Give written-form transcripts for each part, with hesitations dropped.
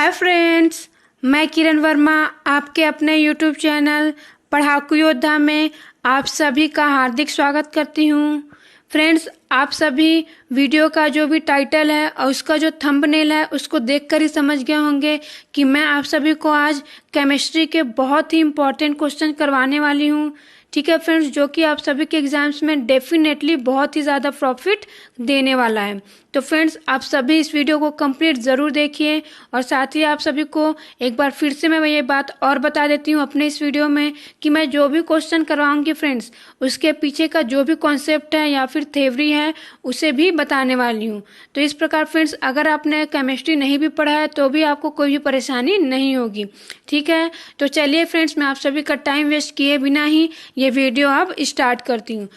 Hi friends, मैं किरण वर्मा आपके अपने यूट्यूब चैनल पढ़ाकू योद्धा में आप सभी का हार्दिक स्वागत करती हूँ। फ्रेंड्स, आप सभी वीडियो का जो भी टाइटल है और उसका जो थंबनेल है उसको देखकर ही समझ गए होंगे कि मैं आप सभी को आज केमिस्ट्री के बहुत ही इम्पोर्टेंट क्वेश्चन करवाने वाली हूँ। ठीक है फ्रेंड्स, जो कि आप सभी के एग्जाम्स में डेफिनेटली बहुत ही ज़्यादा प्रॉफिट देने वाला है। तो फ्रेंड्स, आप सभी इस वीडियो को कंप्लीट ज़रूर देखिए और साथ ही आप सभी को एक बार फिर से मैं ये बात और बता देती हूँ अपने इस वीडियो में कि मैं जो भी क्वेश्चन करवाऊँगी फ्रेंड्स, उसके पीछे का जो भी कॉन्सेप्ट है या फिर थ्योरी है उसे भी बताने वाली हूँ। तो इस प्रकार फ्रेंड्स, अगर आपने केमिस्ट्री नहीं भी पढ़ा है तो भी आपको कोई भी परेशानी नहीं होगी। ठीक है, तो चलिए फ्रेंड्स, मैं आप सभी का टाइम वेस्ट किए बिना ही ये वीडियो अब स्टार्ट करती हूँ।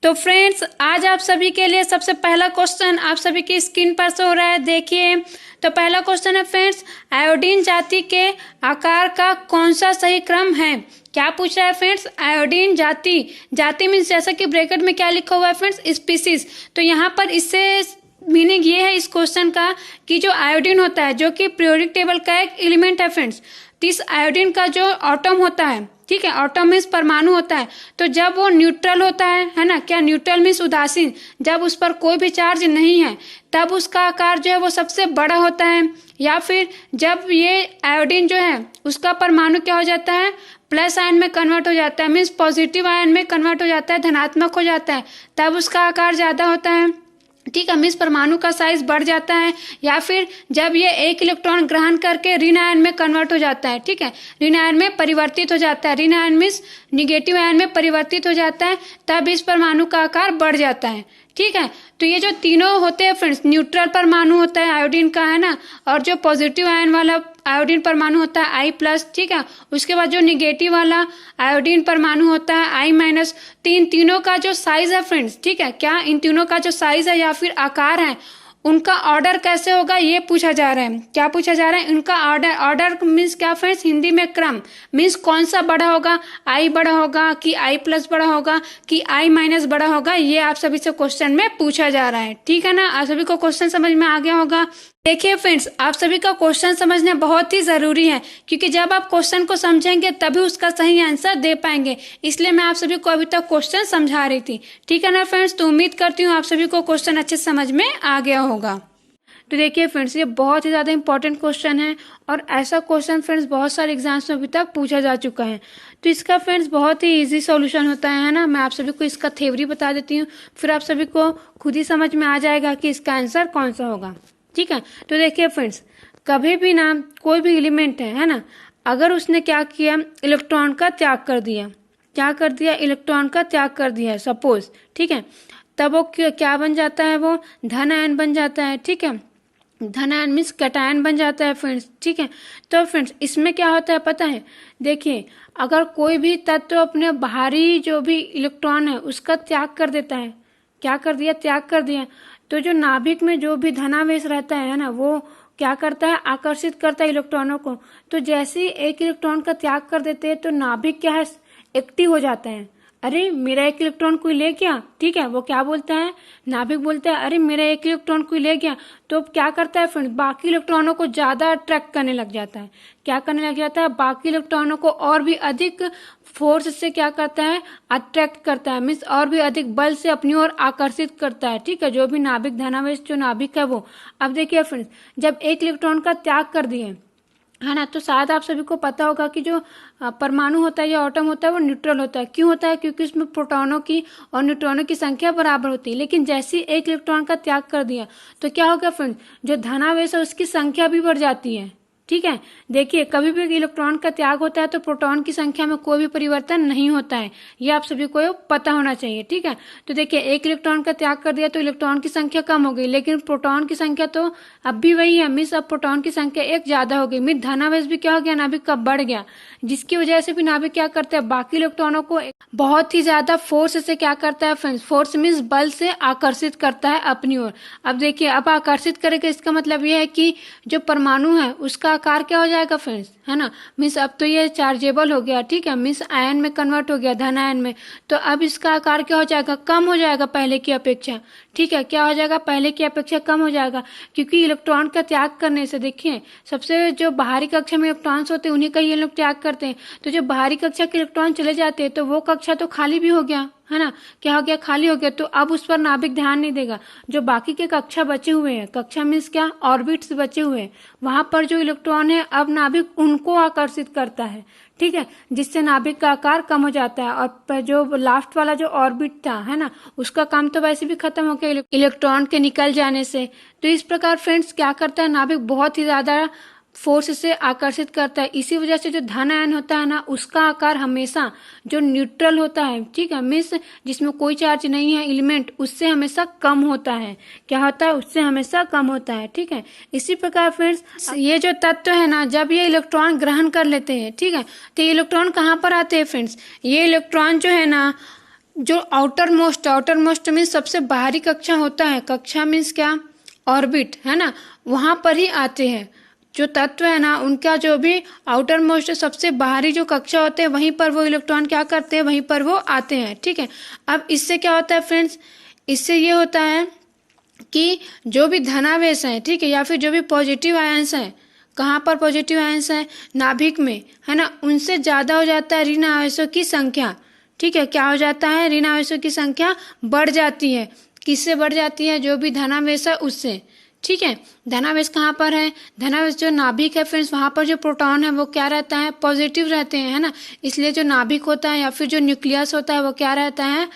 तो फ्रेंड्स, आज आप सभी के लिए सबसे पहला क्वेश्चन आप सभी की स्क्रीन पर शो हो रहा है, देखिए। तो पहला क्वेश्चन है फ्रेंड्स, आयोडीन जाति के आकार का कौन सा सही क्रम है? क्या पूछ रहा है फ्रेंड्स? आयोडीन जाति, जाति मीन्स जैसा कि ब्रैकेट में क्या लिखा हुआ है फ्रेंड्स, स्पीसीज। तो यहाँ पर इससे मीनिंग ये है इस क्वेश्चन का कि जो आयोडीन होता है जो कि पीरियोडिक टेबल का एक एलिमेंट है फ्रेंड्स, तो इस आयोडीन का जो एटॉम होता है, ठीक है, एटॉम मीन्स परमाणु होता है, तो जब वो न्यूट्रल होता है ना, क्या न्यूट्रल मीन्स उदासीन, जब उस पर कोई भी चार्ज नहीं है तब उसका आकार जो है वो सबसे बड़ा होता है। या फिर जब ये आयोडीन जो है उसका परमाणु क्या हो जाता है, प्लस आयन में कन्वर्ट हो जाता है, मीन्स पॉजिटिव आयन में कन्वर्ट हो जाता है, धनात्मक हो जाता है, तब उसका आकार ज्यादा होता है। ठीक है, मीन्स परमाणु का साइज बढ़ जाता है। या फिर जब ये एक इलेक्ट्रॉन ग्रहण करके ऋण आयन में कन्वर्ट हो जाता है, ठीक है, ऋण आयन में परिवर्तित हो जाता है, ऋण आयन मीन्स निगेटिव आयन में परिवर्तित हो जाता है, तब इस परमाणु का आकार बढ़ जाता है। ठीक है, तो ये जो तीनों होते हैं फ्रेंड्स, न्यूट्रल परमाणु होता है आयोडीन का, है ना, और जो पॉजिटिव आयन वाला आयोडीन परमाणु होता है I+, ठीक है, उसके बाद जो निगेटिव वाला आयोडीन परमाणु होता है I-, तो इन तीनों का जो साइज है फ्रेंड्स, ठीक है, क्या इन तीनों का जो साइज है या फिर आकार है उनका ऑर्डर कैसे होगा ये पूछा जा रहा है। क्या पूछा जा रहा है? उनका ऑर्डर, ऑर्डर मीन्स क्या फ्रेंड्स, हिंदी में क्रम, मीन्स कौन सा बड़ा होगा, I बड़ा होगा कि I+ बड़ा होगा कि I- बड़ा होगा, ये आप सभी से क्वेश्चन में पूछा जा रहा है। ठीक है ना, आप सभी को क्वेश्चन समझ में आ गया होगा। देखिए फ्रेंड्स, आप सभी का क्वेश्चन समझना बहुत ही जरूरी है, क्योंकि जब आप क्वेश्चन को समझेंगे तभी उसका सही आंसर दे पाएंगे, इसलिए मैं आप सभी को अभी तक क्वेश्चन समझा रही थी। ठीक है ना फ्रेंड्स, तो उम्मीद करती हूँ आप सभी को क्वेश्चन अच्छे से समझ में आ गया होगा। तो देखिए फ्रेंड्स, ये बहुत ही ज़्यादा इंपॉर्टेंट क्वेश्चन है और ऐसा क्वेश्चन फ्रेंड्स बहुत सारे एग्जाम्स में अभी तक पूछा जा चुका है। तो इसका फ्रेंड्स बहुत ही इजी सॉल्यूशन होता है ना, मैं आप सभी को इसका थ्योरी बता देती हूँ, फिर आप सभी को खुद ही समझ में आ जाएगा कि इसका आंसर कौन सा होगा। ठीक है, तो देखिए फ्रेंड्स, कभी भी ना कोई भी एलिमेंट है ना, अगर उसने क्या किया, इलेक्ट्रॉन का त्याग कर दिया, क्या कर दिया, इलेक्ट्रॉन का त्याग कर दिया सपोज, ठीक है, तब वो क्या बन जाता है, वो धन आयन बन जाता है। ठीक है, धन आयन मीन्स कैटायन बन जाता है फ्रेंड्स। ठीक है, तो फ्रेंड्स इसमें क्या होता है पता है, देखिए अगर कोई भी तत्व अपने बाहरी जो भी इलेक्ट्रॉन है उसका त्याग कर देता है, क्या कर दिया, त्याग कर दिया, तो जो नाभिक में जो भी धनावेश रहता है ना, वो क्या करता है, आकर्षित करता है इलेक्ट्रॉनों को। तो जैसे ही एक इलेक्ट्रॉन का त्याग कर देते हैं तो नाभिक क्या है, एक्टिव हो जाता है, अरे मेरा एक इलेक्ट्रॉन कोई ले गया। ठीक है, वो क्या बोलता है, नाभिक बोलता है अरे मेरा एक इलेक्ट्रॉन कोई ले गया, तो क्या करता है फ्रेंड्स, बाकी इलेक्ट्रॉनों को ज्यादा अट्रैक्ट करने लग जाता है। क्या करने लग जाता है, बाकी इलेक्ट्रॉनों को और भी अधिक फोर्स से क्या करता है, अट्रैक्ट करता है, मीन्स और भी अधिक बल से अपनी ओर आकर्षित करता है। ठीक है, जो भी नाभिक धनावेश जो नाभिक है वो। अब देखिए फ्रेंड्स, जब एक इलेक्ट्रॉन का त्याग कर दिए, है ना, तो शायद आप सभी को पता होगा कि जो परमाणु होता है या एटम होता है वो न्यूट्रल होता है। क्यों होता है? क्योंकि उसमें प्रोटॉनों की और न्यूट्रॉनों की संख्या बराबर होती है। लेकिन जैसे ही एक इलेक्ट्रॉन का त्याग कर दिया तो क्या होगा फ्रेंड्स, जो धनावेश है उसकी संख्या भी बढ़ जाती है। ठीक है, देखिए कभी भी इलेक्ट्रॉन का त्याग होता है तो प्रोटॉन की संख्या में कोई भी परिवर्तन नहीं होता है, ये आप सभी को पता होना चाहिए। ठीक है, तो देखिए एक इलेक्ट्रॉन का त्याग कर दिया तो इलेक्ट्रॉन की संख्या कम हो गई, लेकिन प्रोटॉन की संख्या तो अब भी वही है, मीन्स अब प्रोटॉन की संख्या एक ज्यादा हो गई, मीन्स धनावेश भी क्या हो गया, नाभिक का बढ़ गया, जिसकी वजह से भी नाभिक क्या करता है, बाकी इलेक्ट्रॉनों को बहुत ही ज्यादा फोर्स से क्या करता है फ्रेंड्स, फोर्स मीन्स बल से आकर्षित करता है अपनी ओर। अब देखिए, अब आकर्षित करेगा इसका मतलब यह है कि जो परमाणु है उसका आकार क्या हो जाएगा फ्रेंड्स, है ना, मीन्स अब तो ये चार्जेबल हो गया, ठीक है, मीन्स आयन में कन्वर्ट हो गया, धन आयन में। तो अब इसका आकार क्या हो जाएगा, कम हो जाएगा पहले की अपेक्षा, ठीक है, क्या हो जाएगा, पहले की अपेक्षा कम हो जाएगा, क्योंकि इलेक्ट्रॉन का त्याग करने से, देखिए सबसे जो बाहरी कक्षा में इलेक्ट्रॉन्स होते हैं उन्हीं का ये लोग त्याग करते हैं। तो जो बाहरी कक्षा के इलेक्ट्रॉन चले जाते हैं तो वो कक्षा तो खाली भी हो गया, है ना, क्या हो गया, खाली हो गया। तो अब उस पर नाभिक ध्यान नहीं देगा। जो बाकी के कक्षा बचे हुए हैं, कक्षा मीन्स क्या, ऑर्बिट्स बचे हुए हैं, वहां पर जो इलेक्ट्रॉन है अब नाभिक उनको आकर्षित करता है, ठीक है, जिससे नाभिक का आकार कम हो जाता है। और जो लास्ट वाला जो ऑर्बिट था, है ना, उसका काम तो वैसे भी खत्म हो गया इलेक्ट्रॉन के निकल जाने से। तो इस प्रकार फ्रेंड्स क्या करता है, नाभिक बहुत ही ज्यादा फोर्स से आकर्षित करता है। इसी वजह से जो धन आयन होता है ना, उसका आकार हमेशा जो न्यूट्रल होता है, ठीक है, मीन्स जिसमें कोई चार्ज नहीं है एलिमेंट, उससे हमेशा कम होता है। क्या होता है, उससे हमेशा कम होता है, ठीक है। इसी प्रकार फ्रेंड्स ये जो तत्व है ना, जब ये इलेक्ट्रॉन ग्रहण कर लेते हैं, ठीक है, तो ये इलेक्ट्रॉन कहाँ पर आते हैं फ्रेंड्स, ये इलेक्ट्रॉन जो है ना, जो आउटर मोस्ट मीन्स सबसे बाहरी कक्षा होता है, कक्षा मीन्स क्या, ऑर्बिट, है ना, वहां पर ही आते हैं। जो तत्व है ना, उनका जो भी आउटर मोस्ट सबसे बाहरी जो कक्षा होते हैं, वहीं पर वो इलेक्ट्रॉन क्या करते हैं, वहीं पर वो आते हैं, ठीक है। अब इससे क्या होता है फ्रेंड्स, इससे ये होता है कि जो भी धनावेश है, ठीक है, या फिर जो भी पॉजिटिव आयंस है, कहाँ पर पॉजिटिव आयंस है, नाभिक में, है ना, उनसे ज्यादा हो जाता है ऋण आवेशों की संख्या, ठीक है, क्या हो जाता है, ऋण आवेशों की संख्या बढ़ जाती है। किससे बढ़ जाती है, जो भी धनावेश है उससे, ठीक है। धनावेश कहाँ पर है, धनावेश जो नाभिक है फ्रेंड्स, वहां पर जो प्रोटॉन है वो क्या रहता है, पॉजिटिव रहते हैं, है ना, इसलिए जो नाभिक होता है या फिर जो न्यूक्लियस होता है वो क्या रहता है,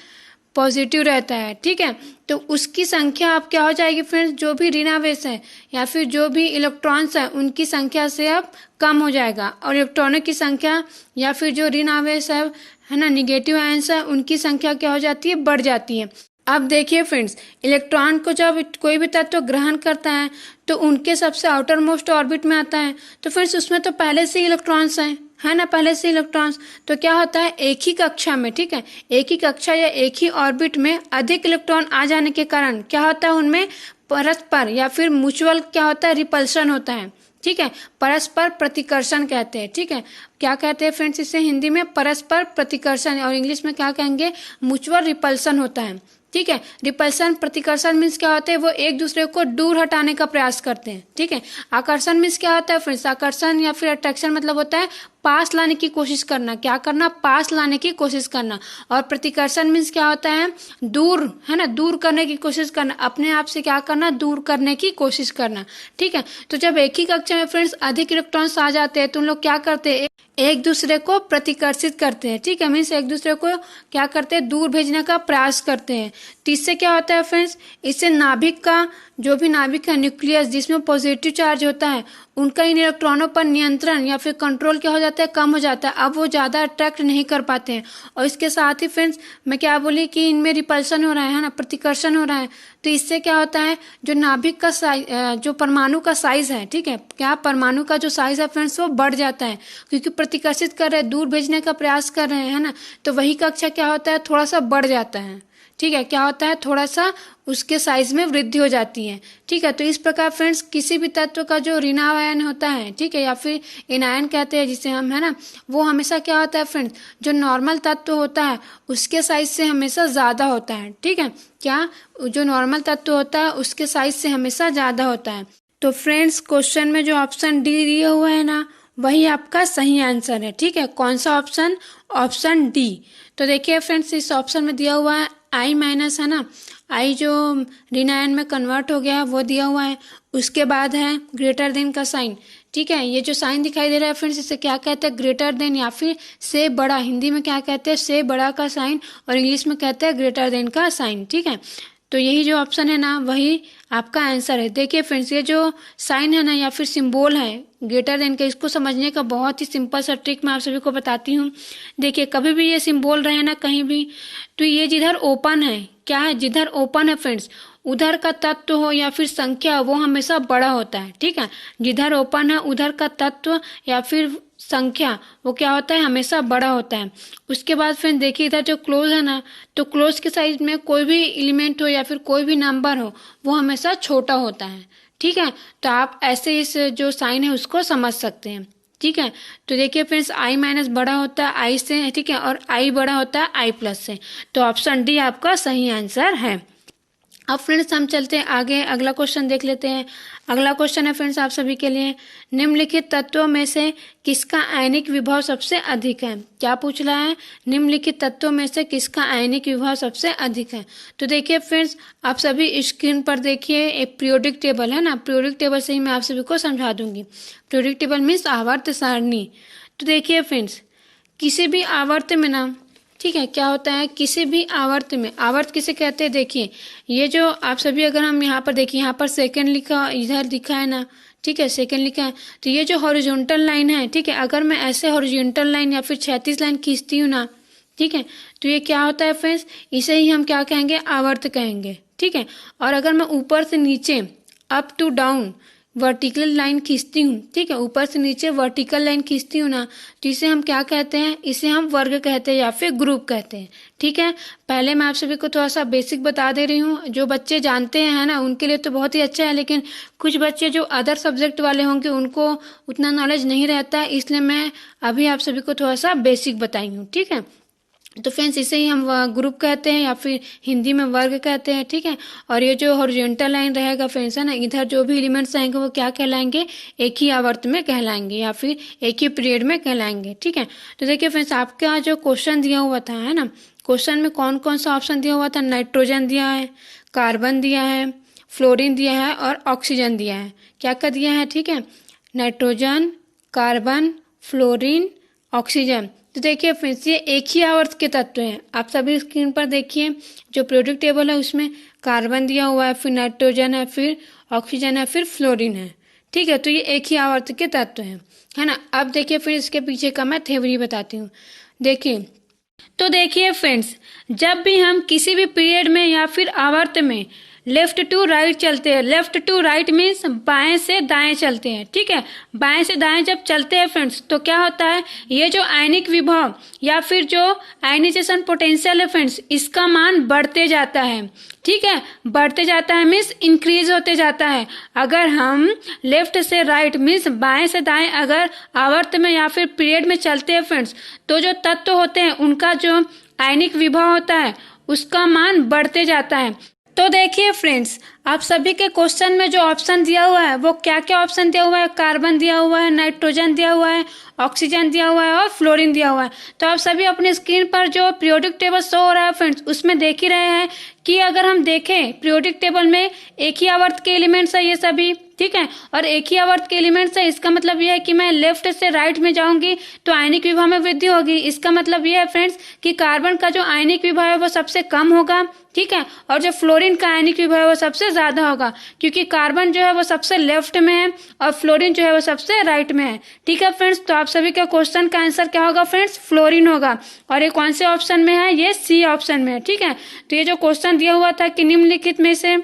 पॉजिटिव रहता है, ठीक है। तो उसकी संख्या अब क्या हो जाएगी फ्रेंड्स, जो भी ऋणावेश है या फिर जो भी इलेक्ट्रॉन्स है उनकी संख्या से अब कम हो जाएगा, और इलेक्ट्रॉनों की संख्या या फिर जो ऋणावेश है ना, निगेटिव आयंस है, उनकी संख्या क्या हो जाती है, बढ़ जाती है। अब देखिए फ्रेंड्स, इलेक्ट्रॉन को जब कोई भी तत्व ग्रहण करता है तो उनके सबसे आउटर मोस्ट ऑर्बिट में आता है, तो फ्रेंड्स उसमें तो पहले से इलेक्ट्रॉन्स हैं, है ना, पहले से इलेक्ट्रॉन्स। तो क्या होता है, एक ही कक्षा में, ठीक है, एक ही कक्षा या एक ही ऑर्बिट में अधिक इलेक्ट्रॉन आ जाने के कारण क्या होता है, उनमें परस्पर या फिर म्यूचुअल क्या होता है, रिपल्शन होता है, ठीक है, परस्पर प्रतिकर्षण कहते हैं, ठीक है। क्या कहते हैं फ्रेंड्स इसे हिंदी में, परस्पर प्रतिकर्षण, और इंग्लिश में क्या कहेंगे, म्यूचुअल रिपल्शन होता है, ठीक है। रिपल्शन प्रतिकर्षण मीन्स क्या होता है, वो एक दूसरे को दूर हटाने का प्रयास करते हैं, ठीक है। आकर्षण मीन्स क्या होता है फ्रेंड्स, आकर्षण या फिर अट्रैक्शन मतलब होता है पास लाने की कोशिश करना, क्या करना, पास लाने की कोशिश करना। और प्रतिकर्षण मीन्स क्या होता है, दूर, है ना, दूर करने की कोशिश करना, अपने आप से क्या करना, दूर करने की कोशिश करना, ठीक है। तो जब एक ही कक्षा में फ्रेंड्स अधिक इलेक्ट्रॉन्स आ जाते हैं तो उन लोग क्या करते हैं, एक दूसरे को प्रतिकर्षित करते हैं, ठीक है, मीन्स एक दूसरे को क्या करते हैं, दूर भेजने का प्रयास करते हैं। तो इससे क्या होता है फ्रेंड्स, इससे नाभिक का जो भी नाभिक है, न्यूक्लियस जिसमें पॉजिटिव चार्ज होता है, उनका इन इलेक्ट्रॉनों पर नियंत्रण या फिर कंट्रोल क्या हो जाता है, कम हो जाता है। अब वो ज्यादा अट्रैक्ट नहीं कर पाते हैं। और इसके साथ ही फ्रेंड्स मैं क्या बोली कि इनमें रिपल्शन हो रहा है ना, प्रतिकर्षण हो रहा है। तो इससे क्या होता है, जो नाभिक का साइज, जो परमाणु का साइज है, ठीक है, क्या परमाणु का जो साइज है फ्रेंड्स वो बढ़ जाता है, क्योंकि प्रतिकर्षित कर रहे हैं, दूर भेजने का प्रयास कर रहे हैं, है ना। तो वही कक्षा क्या होता है, थोड़ा सा बढ़ जाता है, ठीक है, क्या होता है, थोड़ा सा उसके साइज में वृद्धि हो जाती है, ठीक है। तो इस प्रकार फ्रेंड्स किसी भी तत्व का जो ऋणायन होता है, ठीक है, या फिर एनायन कहते हैं जिसे हम, है ना, वो हमेशा क्या होता है फ्रेंड्स, जो नॉर्मल तत्व होता है उसके साइज से हमेशा ज्यादा होता है, ठीक है। क्या, जो नॉर्मल तत्व होता है उसके साइज से हमेशा ज्यादा होता है। तो फ्रेंड्स क्वेश्चन में जो ऑप्शन डी दिया हुआ है ना, वही आपका सही आंसर है, ठीक है। कौन सा ऑप्शन, ऑप्शन डी। तो देखिए फ्रेंड्स इस ऑप्शन में दिया हुआ है आई माइनस, है ना, आई जो ऋणायन में कन्वर्ट हो गया है वो दिया हुआ है। उसके बाद है ग्रेटर देन का साइन, ठीक है। ये जो साइन दिखाई दे रहा है फ्रेंड्स इसे क्या कहते हैं, ग्रेटर देन या फिर से बड़ा, हिंदी में क्या कहते हैं, से बड़ा का साइन, और इंग्लिश में कहते हैं ग्रेटर देन का साइन, ठीक है। तो यही जो ऑप्शन है ना वही आपका आंसर है। देखिए फ्रेंड्स ये जो साइन है ना या फिर सिंबल है ग्रेटर देन का, इसको समझने का बहुत ही सिंपल सा ट्रिक मैं आप सभी को बताती हूँ। देखिए कभी भी ये सिंबल रहे ना कहीं भी, तो ये जिधर ओपन है, क्या है, जिधर ओपन है फ्रेंड्स उधर का तत्व हो या फिर संख्या वो हमेशा बड़ा होता है, ठीक है। जिधर ओपन है उधर का तत्व या फिर संख्या वो क्या होता है, हमेशा बड़ा होता है। उसके बाद फ्रेंड देखिए इधर जो क्लोज है ना, तो क्लोज के साइज में कोई भी एलिमेंट हो या फिर कोई भी नंबर हो वो हमेशा छोटा होता है, ठीक है, तो आप ऐसे इस जो साइन है उसको समझ सकते हैं। ठीक है, तो देखिए फ्रेंड्स, आई माइनस बड़ा होता है आई से, ठीक है, और आई बड़ा होता है आई प्लस से, तो ऑप्शन डी आपका सही आंसर है। अब फ्रेंड्स हम चलते हैं आगे, अगला क्वेश्चन देख लेते हैं। अगला क्वेश्चन है फ्रेंड्स आप सभी के लिए, निम्नलिखित तत्वों में से किसका आयनिक विभव सबसे अधिक है। क्या पूछ रहा है, निम्नलिखित तत्वों में से किसका आयनिक विभव सबसे अधिक है। तो देखिए फ्रेंड्स, आप सभी स्क्रीन पर देखिए, एक पीरियोडिक टेबल है ना, पीरियोडिक टेबल से ही मैं आप सभी को समझा दूंगी। पीरियोडिक टेबल मीन्स आवर्त सारणी। तो देखिए फ्रेंड्स, किसी भी आवर्त में ना, ठीक है, क्या होता है, किसी भी आवर्त में, आवर्त किसे कहते हैं, देखिए ये जो आप सभी, अगर हम यहाँ पर देखिए, यहाँ पर सेकंड लिखा, इधर लिखा है ना, ठीक है, सेकंड लिखा है, तो ये जो हॉरिजॉन्टल लाइन है, ठीक है, अगर मैं ऐसे हॉरिजॉन्टल लाइन या फिर क्षैतिज लाइन खींचती हूँ ना, ठीक है, तो ये क्या होता है फ्रेंड्स, इसे ही हम क्या कहेंगे, आवर्त कहेंगे। ठीक है, और अगर मैं ऊपर से नीचे, up to down vertical line खींचती हूँ, ठीक है, ऊपर से नीचे वर्टिकल लाइन खींचती हूँ ना, तो इसे हम क्या कहते हैं, इसे हम वर्ग कहते हैं या फिर ग्रुप कहते हैं। ठीक है, पहले मैं आप सभी को थोड़ा सा बेसिक बता दे रही हूँ, जो बच्चे जानते हैं ना उनके लिए तो बहुत ही अच्छा है, लेकिन कुछ बच्चे जो अदर सब्जेक्ट वाले होंगे उनको उतना नॉलेज नहीं रहता है, इसलिए मैं अभी आप सभी को थोड़ा सा बेसिक बताई हूँ। ठीक है, तो फ्रेंड्स इसे ही हम ग्रुप कहते हैं या फिर हिंदी में वर्ग कहते हैं। ठीक है, और ये जो हॉरिजॉन्टल लाइन रहेगा फ्रेंड्स है ना, इधर जो भी एलिमेंट्स आएंगे वो क्या कहलाएंगे, एक ही आवर्त में कहलाएंगे या फिर एक ही पीरियड में कहलाएंगे। ठीक है, तो देखिए फ्रेंड्स, आपका जो क्वेश्चन दिया हुआ था है ना, क्वेश्चन में कौन कौन सा ऑप्शन दिया हुआ था, नाइट्रोजन दिया है, कार्बन दिया है, फ्लोरीन दिया है और ऑक्सीजन दिया है। क्या क्या दिया है, ठीक है, नाइट्रोजन, कार्बन, फ्लोरीन, ऑक्सीजन। तो देखिए फ्रेंड्स, ये एक ही आवर्त के तत्व हैं। आप सभी स्क्रीन पर देखिए, जो पीरियोडिक टेबल है उसमें कार्बन दिया हुआ है, फिर नाइट्रोजन है, फिर ऑक्सीजन है, फिर फ्लोरीन है। ठीक है, तो ये एक ही आवर्त के तत्व हैं, है ना। अब देखिए फिर इसके पीछे का मैं थ्योरी बताती हूँ। देखिए, तो देखिए फ्रेंड्स, जब भी हम किसी भी पीरियड में या फिर आवर्त में लेफ्ट टू राइट चलते हैं, लेफ्ट टू राइट मीन्स बाएं से दाएं चलते हैं। ठीक है, बाएं से दाएं जब चलते हैं फ्रेंड्स, तो क्या होता है, ये जो आयनिक विभव या फिर जो आयनाइजेशन पोटेंशियल है फ्रेंड्स, इसका मान बढ़ते जाता है। ठीक है, बढ़ते जाता है मीन्स इंक्रीज होते जाता है। अगर हम लेफ्ट से राइट मीन्स बाएं से दाएं अगर आवर्त में या फिर पीरियड में चलते हैं फ्रेंड्स, तो जो तत्व होते हैं उनका जो आयनिक विभव होता है उसका मान बढ़ते जाता है। तो देखिए फ्रेंड्स, आप सभी के क्वेश्चन में जो ऑप्शन दिया हुआ है वो क्या क्या ऑप्शन दिया हुआ है, कार्बन दिया हुआ है, नाइट्रोजन दिया हुआ है, ऑक्सीजन दिया हुआ है और फ्लोरीन दिया हुआ है। तो आप सभी अपने स्क्रीन पर जो पीरियोडिक टेबल शो हो रहा है फ्रेंड्स, उसमें देख ही रहे हैं कि अगर हम देखें पीरियोडिक टेबल में एक ही आवर्त के एलिमेंट्स है ये सभी। ठीक है, और एक ही आवर्त के एलिमेंट्स है, इसका मतलब यह है कि मैं लेफ्ट से राइट में जाऊंगी तो आयनिक विभव में वृद्धि होगी। इसका मतलब यह है फ्रेंड्स कि कार्बन का जो आयनिक विभव है वो सबसे कम होगा। ठीक है, और जो फ्लोरीन का आयनिक विभव है वो सबसे ज्यादा होगा, क्योंकि कार्बन जो है वो सबसे लेफ्ट में है और फ्लोरीन जो है वो सबसे राइट में है। ठीक है फ्रेंड्स, तो आप सभी का क्वेश्चन का आंसर क्या होगा फ्रेंड्स, फ्लोरीन होगा। और ये कौन से ऑप्शन में है, ये सी ऑप्शन में है। ठीक है, तो ये जो क्वेश्चन दिया हुआ था कि निम्नलिखित में से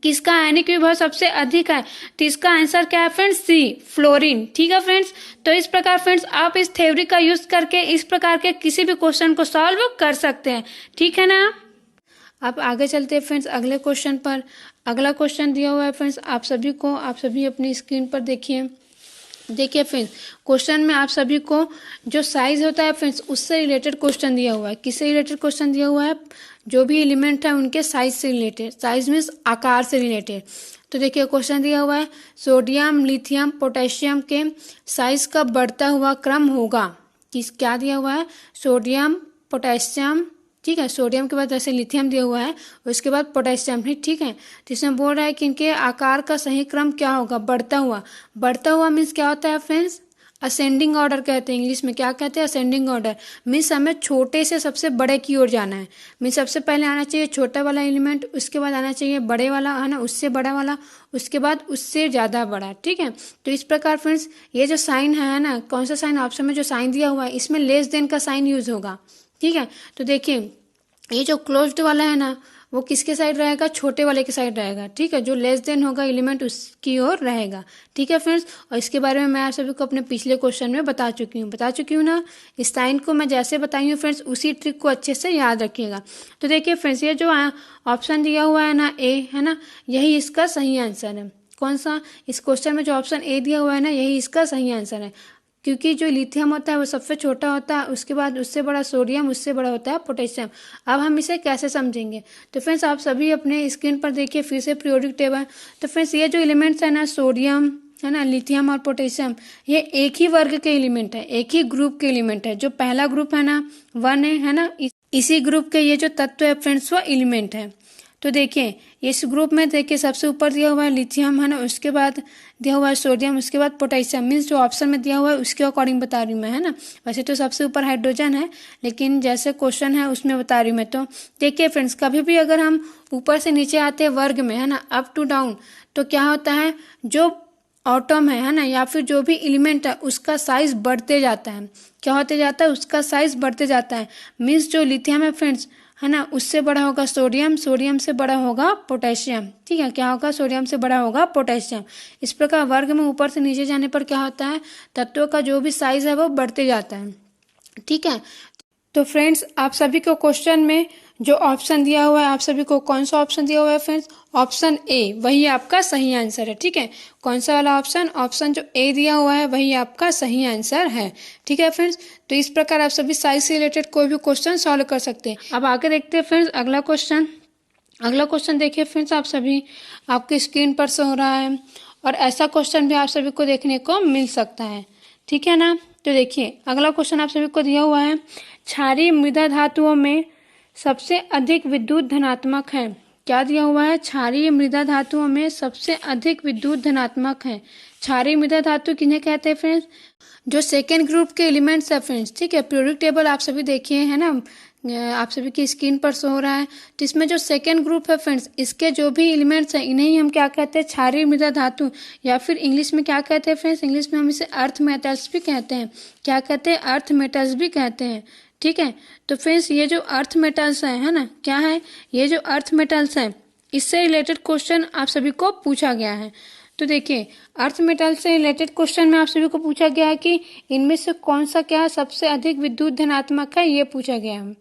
किसका आयनिक विभव सबसे अधिक है, तो इसका आंसर क्या है फ्रेंड्स, सी, फ्लोरीन। ठीक है फ्रेंड्स, तो इस प्रकार फ्रेंड्स आप इस थ्योरी का यूज करके इस प्रकार के किसी भी क्वेश्चन को सॉल्व कर सकते हैं। ठीक है ना। अब आगे चलते हैं फ्रेंड्स अगले क्वेश्चन पर। अगला क्वेश्चन दिया हुआ है फ्रेंड्स आप सभी को, आप सभी अपनी स्क्रीन पर देखिए। देखिए फ्रेंड्स, क्वेश्चन में आप सभी को जो साइज होता है फ्रेंड्स उससे रिलेटेड क्वेश्चन दिया हुआ है। किससे रिलेटेड क्वेश्चन दिया हुआ है, जो भी एलिमेंट है उनके साइज से रिलेटेड, साइज मीन्स आकार से रिलेटेड। तो देखिए क्वेश्चन दिया हुआ है, सोडियम, लिथियम, पोटेशियम के साइज का बढ़ता हुआ क्रम होगा। किस क्या दिया हुआ है, सोडियम, पोटेशियम, ठीक है, सोडियम के बाद जैसे लिथियम दिया हुआ है उसके बाद पोटेशियम ही। ठीक है, तो इसमें बोल रहा है कि इनके आकार का सही क्रम क्या होगा, बढ़ता हुआ। बढ़ता हुआ मीन्स क्या होता है फ्रेंड्स, असेंडिंग ऑर्डर कहते हैं। इंग्लिश में क्या कहते हैं, असेंडिंग ऑर्डर। मीन्स हमें छोटे से सबसे बड़े की ओर जाना है। मीन्स सबसे पहले आना चाहिए छोटा वाला एलिमेंट, उसके बाद आना चाहिए बड़े वाला, है ना, उससे बड़ा वाला, उसके बाद उससे ज़्यादा बड़ा। ठीक है, तो इस प्रकार फ्रेंड्स ये जो साइन है ना, कौन सा साइन ऑप्शन में जो साइन दिया हुआ है इसमें लेस देन का साइन यूज होगा। ठीक है, तो देखिए ये जो क्लोज्ड वाला है ना वो किसके साइड रहेगा, छोटे वाले के साइड रहेगा। ठीक है, जो लेस देन होगा एलिमेंट उसकी ओर रहेगा। ठीक है फ्रेंड्स, और इसके बारे में मैं आप सभी को अपने पिछले क्वेश्चन में बता चुकी हूँ ना। इस साइन को मैं जैसे बताई हूँ फ्रेंड्स उसी ट्रिक को अच्छे से याद रखिएगा। तो देखिए फ्रेंड्स, ये जो ऑप्शन दिया हुआ है ना, ए है ना, यही इसका सही आंसर है। कौन सा, इस क्वेश्चन में जो ऑप्शन ए दिया हुआ है ना, यही इसका सही आंसर है, क्योंकि जो लिथियम होता है वो सबसे छोटा होता है, उसके बाद उससे बड़ा सोडियम, उससे बड़ा होता है पोटेशियम। अब हम इसे कैसे समझेंगे, तो फ्रेंड्स आप सभी अपने स्क्रीन पर देखिए फिर से पीरियोडिक टेबल। तो फ्रेंड्स ये जो एलिमेंट्स है ना, सोडियम है ना, लिथियम और पोटेशियम, ये एक ही वर्ग के एलिमेंट है, एक ही ग्रुप के एलिमेंट है। जो पहला ग्रुप है ना 1 है ना, इसी ग्रुप के ये जो तत्व है फ्रेंड्स वो एलिमेंट है। तो देखिए इस ग्रुप में देखिए सबसे ऊपर दिया हुआ है लिथियम है ना, उसके बाद दिया हुआ है सोडियम, उसके बाद पोटेशियम। मीन्स जो ऑप्शन में दिया हुआ है उसके अकॉर्डिंग बता रही हूँ मैं, है ना। वैसे तो सबसे ऊपर हाइड्रोजन है, लेकिन जैसे क्वेश्चन है उसमें बता रही हूँ मैं। तो देखिए फ्रेंड्स, कभी भी अगर हम ऊपर से नीचे आते हैं वर्ग में, है ना, अप टू डाउन, तो क्या होता है, जो एटम है ना, या फिर जो भी एलिमेंट है उसका साइज बढ़ते जाता है। क्या होते जाता है, उसका साइज बढ़ते जाता है। मीन्स जो लिथियम है फ्रेंड्स, है ना, उससे बड़ा होगा सोडियम, सोडियम से बड़ा होगा पोटेशियम। ठीक है, क्या होगा, सोडियम से बड़ा होगा पोटेशियम। इस प्रकार वर्ग में ऊपर से नीचे जाने पर क्या होता है, तत्वों का जो भी साइज है वो बढ़ते जाता है। ठीक है, तो फ्रेंड्स आप सभी को क्वेश्चन में जो ऑप्शन दिया हुआ है, आप सभी को कौन सा ऑप्शन दिया हुआ है फ्रेंड्स, ऑप्शन ए, वही आपका सही आंसर है। ठीक है, कौन सा वाला ऑप्शन, ऑप्शन जो ए दिया हुआ है वही आपका सही आंसर है। ठीक है फ्रेंड्स, तो इस प्रकार आप सभी साइंस से रिलेटेड कोई भी क्वेश्चन सॉल्व कर सकते हैं। अब आगे देखते हैं फ्रेंड्स अगला क्वेश्चन। अगला क्वेश्चन देखिए फ्रेंड्स, आप सभी आपकी स्क्रीन पर शो हो रहा है, और ऐसा क्वेश्चन भी आप सभी को देखने को मिल सकता है। ठीक है ना, तो देखिए अगला क्वेश्चन आप सभी को दिया हुआ है, क्षारीय मृदा धातुओं में सबसे अधिक विद्युत धनात्मक है। क्या दिया हुआ है, क्षारीय मृदा धातुओं में सबसे अधिक विद्युत धनात्मक है। क्षारीय मृदा धातु किन्हें कहते हैं फ्रेंड्स, जो सेकेंड ग्रुप के एलिमेंट्स है फ्रेंड्स। ठीक है, पीरियोडिक टेबल आप सभी देखिए, है ना, आप सभी की स्क्रीन पर शो हो रहा है। तो इसमें जो सेकेंड ग्रुप है फ्रेंड्स, इसके जो भी एलिमेंट्स हैं इन्हें ही हम क्या कहते हैं, क्षारीय मृदा धातु, या फिर इंग्लिश में क्या कहते हैं फ्रेंड्स, इंग्लिश में हम इसे अर्थ मेटल्स भी कहते हैं। क्या कहते हैं, अर्थ मेटल्स भी कहते हैं। ठीक है, तो फ्रेंड्स ये जो अर्थ मेटल्स है ना, क्या है, ये जो अर्थ मेटल्स हैं इससे रिलेटेड क्वेश्चन आप सभी को पूछा गया है। तो देखिए अर्थ मेटल से रिलेटेड क्वेश्चन में आप सभी को पूछा गया है कि इनमें से कौन सा क्या सबसे अधिक विद्युत धनात्मक है, ये पूछा गया है।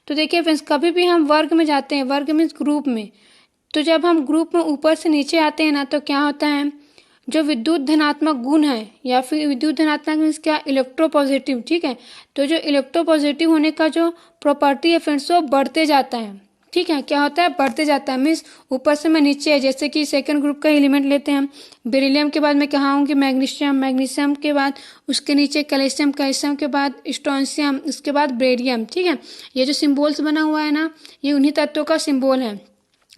तो देखिए फ्रेंड्स, कभी भी हम वर्ग में जाते हैं, वर्ग मीन्स ग्रुप में, तो जब हम ग्रुप में ऊपर से नीचे आते हैं ना, तो क्या होता है, जो विद्युत धनात्मक गुण है, या फिर विद्युत धनात्मक मीन्स क्या, इलेक्ट्रोपॉजिटिव। ठीक है, तो जो इलेक्ट्रोपॉजिटिव होने का जो प्रॉपर्टी है फ्रेंड्स वो बढ़ते जाता है। ठीक है, क्या होता है, बढ़ते जाता है। मीन्स ऊपर से मैं नीचे है, जैसे कि सेकंड ग्रुप का एलिमेंट लेते हैं, बेरिलियम के बाद मैं कहाँ आऊँगी, मैग्नीशियम, मैग्नीशियम के बाद उसके नीचे कैल्शियम, कैल्शियम के बाद स्ट्रोंशियम, उसके बाद बेरियम। ठीक है, ये जो सिम्बोल्स बना हुआ है ना, ये उन्हीं तत्वों का सिम्बोल है।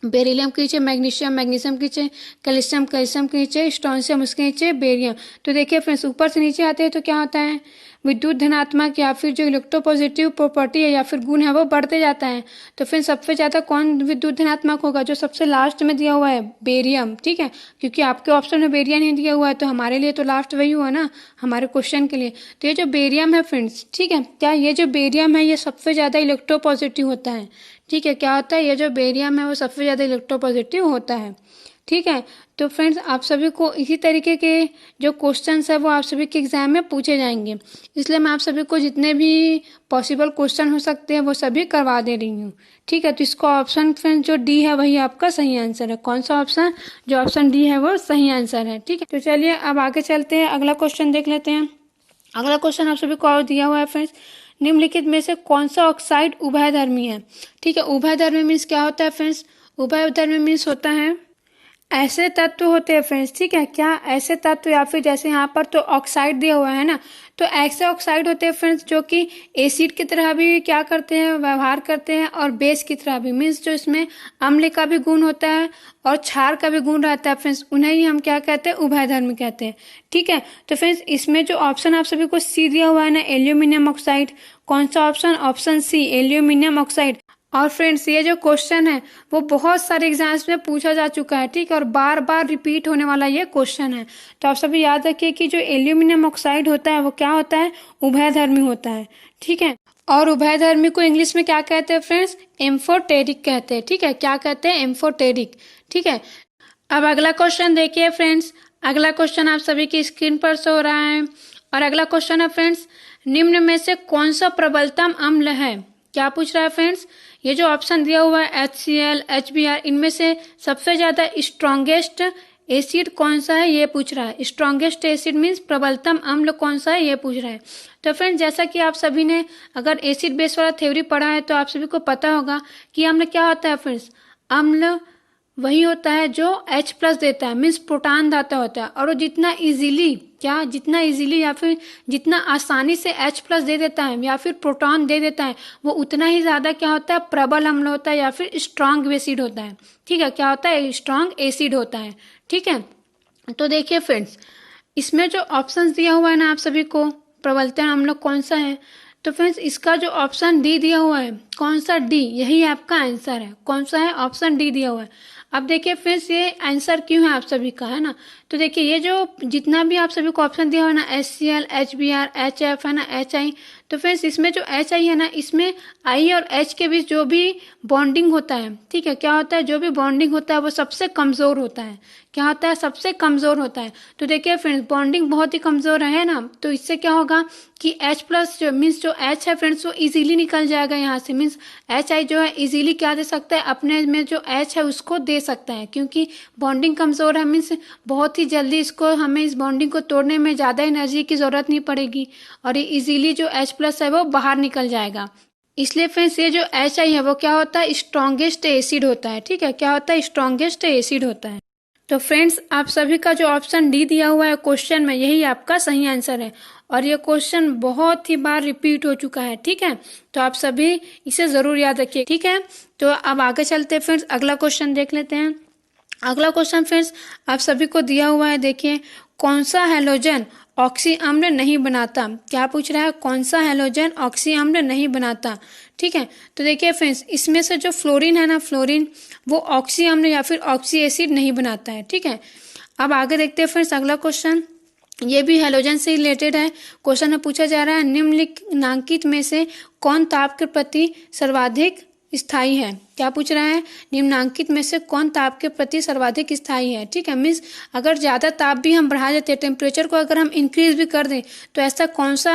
बेरिलियम के नीचे मैग्नीशियम, मैग्नीशियम के नीचे कैल्शियम, कैल्शियम के नीचे स्ट्रोंशियम, उसके नीचे बेरियम। तो देखिए फ्रेंड्स, ऊपर से नीचे आते हैं तो क्या होता है, विद्युत धनात्मक या फिर जो इलेक्ट्रोपॉजिटिव प्रॉपर्टी है या फिर गुण है वो बढ़ते जाता है। तो फिर सबसे ज़्यादा कौन विद्युत धनात्मक होगा, जो सबसे लास्ट में दिया हुआ है, बेरियम। ठीक है, क्योंकि आपके ऑप्शन में बेरियम नहीं दिया हुआ है, तो हमारे लिए तो लास्ट वही हुआ ना हमारे क्वेश्चन के लिए। तो ये जो बेरियम है फ्रेंड्स, ठीक है, क्या ये जो बेरियम है ये सबसे ज़्यादा इलेक्ट्रोपॉजिटिव होता है। ठीक है, क्या होता है, ये जो बेरियम है वो सबसे ज़्यादा इलेक्ट्रोपॉजिटिव होता है। ठीक है, तो फ्रेंड्स आप सभी को इसी तरीके के जो क्वेश्चंस है वो आप सभी के एग्जाम में पूछे जाएंगे, इसलिए मैं आप सभी को जितने भी पॉसिबल क्वेश्चन हो सकते हैं वो सभी करवा दे रही हूँ। ठीक है, तो इसका ऑप्शन फ्रेंड्स जो डी है वही आपका सही आंसर है। कौन सा ऑप्शन, जो ऑप्शन डी है वो सही आंसर है। ठीक है, तो चलिए अब आगे चलते हैं, अगला क्वेश्चन देख लेते हैं। अगला क्वेश्चन आप सभी को और दिया हुआ है फ्रेंड्स, निम्नलिखित में से कौन सा ऑक्साइड उभयधर्मी है। ठीक है, उभयधर्मी मीन्स क्या होता है फ्रेंड्स, उभयधर्मी मीन्स होता है ऐसे तत्व होते हैं फ्रेंड्स। ठीक है, क्या ऐसे तत्व, या फिर जैसे यहाँ पर तो ऑक्साइड दिया हुआ है ना, तो ऐसे ऑक्साइड होते हैं फ्रेंड्स जो कि एसिड की तरह भी क्या करते हैं, व्यवहार करते हैं, और बेस की तरह भी। मीन्स जो इसमें अम्ल का भी गुण होता है और क्षार का भी गुण रहता है फ्रेंड्स, उन्हें ही हम क्या कहते हैं, उभयधर्मी कहते हैं। ठीक है, तो फ्रेंड्स इसमें जो ऑप्शन आप सभी को सी दिया हुआ है ना, एल्यूमिनियम ऑक्साइड, कौन सा option, option c, aluminium oxide. और फ्रेंड्स ये जो क्वेश्चन है वो बहुत सारे एग्जाम्स में पूछा जा चुका है। ठीक है, और बार बार रिपीट होने वाला ये क्वेश्चन है। तो आप सभी याद रखिए कि जो एल्यूमिनियम ऑक्साइड होता है वो क्या होता है, उभयधर्मी होता है। ठीक है, और उभयधर्मी को इंग्लिश में क्या कहते हैं फ्रेंड्स, एम्फोटेरिक कहते हैं। ठीक है, क्या कहते हैं, एम्फोटेरिक। ठीक है, अब अगला क्वेश्चन देखिए फ्रेंड्स, अगला क्वेश्चन आप सभी की स्क्रीन पर शो हो रहा है, और अगला क्वेश्चन है फ्रेंड्स, निम्न में से कौन सा प्रबलतम अम्ल है। क्या पूछ रहा है फ्रेंड्स, ये जो ऑप्शन दिया हुआ है HCl, HBr, इनमें से सबसे ज्यादा स्ट्रॉन्गेस्ट एसिड कौन सा है ये पूछ रहा है। स्ट्रॉन्गेस्ट एसिड मीन्स प्रबलतम अम्ल कौन सा है ये पूछ रहा है। तो फ्रेंड्स जैसा कि आप सभी ने अगर एसिड बेस वाला थ्योरी पढ़ा है तो आप सभी को पता होगा कि अम्ल क्या होता है फ्रेंड्स। अम्ल वही होता है जो H+ देता है, मीन्स प्रोटॉन दाता होता है, और वो जितना इजीली या फिर जितना आसानी से H+ दे देता है या फिर प्रोटॉन दे देता है, वो उतना ही ज़्यादा क्या होता है, प्रबल अम्ल होता है या फिर स्ट्रॉन्ग एसिड होता है। ठीक है, क्या होता है, स्ट्रॉन्ग एसिड होता है। ठीक है, तो देखिए फ्रेंड्स इसमें जो ऑप्शन दिया हुआ है ना आप सभी को, प्रबलतम अम्ल कौन सा है, तो फ्रेंड्स इसका जो ऑप्शन डी दिया हुआ है, कौन सा, डी, यही आपका आंसर है। कौन सा है, ऑप्शन डी दिया हुआ है। अब देखिए फ्रेंड्स ये आंसर क्यों है आप सभी का, है ना। तो देखिए ये जो जितना भी आप सभी को ऑप्शन दिया हुआ है ना, HCl, HBr, HF है ना, HI, तो फ्रेंड्स इसमें जो HI है ना, इसमें I और H के बीच जो भी बॉन्डिंग होता है, ठीक है, क्या होता है, जो भी बॉन्डिंग होता है वो सबसे कमज़ोर होता है। क्या होता है, सबसे कमज़ोर होता है। तो देखिए फ्रेंड्स बॉन्डिंग बहुत ही कमज़ोर है ना, तो इससे क्या होगा कि H+ जो मीन्स जो H है फ्रेंड्स वो इजीली निकल जाएगा यहाँ से, मीन्स HI जो है इजीली क्या दे सकता है, अपने में जो H है उसको दे सकता है, क्योंकि बॉन्डिंग कमज़ोर है, मीन्स बहुत ही जल्दी इसको हमें इस बॉन्डिंग को तोड़ने में ज़्यादा एनर्जी की ज़रूरत नहीं पड़ेगी और ये इजीली जो H+ है वो बाहर निकल जाएगा। इसलिए फ्रेंड्स ये जो HI है वो क्या होता है, स्ट्रॉन्गेस्ट एसिड होता है। ठीक है, क्या होता है, स्ट्रॉन्गेस्ट एसिड होता है। तो फ्रेंड्स आप सभी का जो ऑप्शन डी दिया हुआ है क्वेश्चन में, यही आपका सही आंसर है और ये क्वेश्चन बहुत ही बार रिपीट हो चुका है। ठीक है, तो आप सभी इसे ज़रूर याद रखिए। ठीक है, तो अब आगे चलते हैं फ्रेंड्स, अगला क्वेश्चन देख लेते हैं। अगला क्वेश्चन फ्रेंड्स आप सभी को दिया हुआ है, देखिए कौन सा हैलोजन ऑक्सी अम्ल नहीं बनाता। क्या पूछ रहा है, कौन सा हैलोजन ऑक्सी अम्ल नहीं बनाता। ठीक है, तो देखिए फ्रेंड्स इसमें से जो फ्लोरीन है ना, फ्लोरीन वो ऑक्सी अम्ल या फिर ऑक्सी एसिड नहीं बनाता है। ठीक है, अब आगे देखते हैं फ्रेंड्स अगला क्वेश्चन, ये भी हैलोजन से रिलेटेड है। क्वेश्चन में पूछा जा रहा है निम्नलिखित में से कौन ताप के प्रति सर्वाधिक स्थायी है। क्या पूछ रहा है, निम्नांकित में से कौन ताप के प्रति सर्वाधिक स्थायी है। ठीक है, मीन्स अगर ज़्यादा ताप भी हम बढ़ा देते हैं, टेम्परेचर को अगर हम इंक्रीज भी कर दें, तो ऐसा कौन सा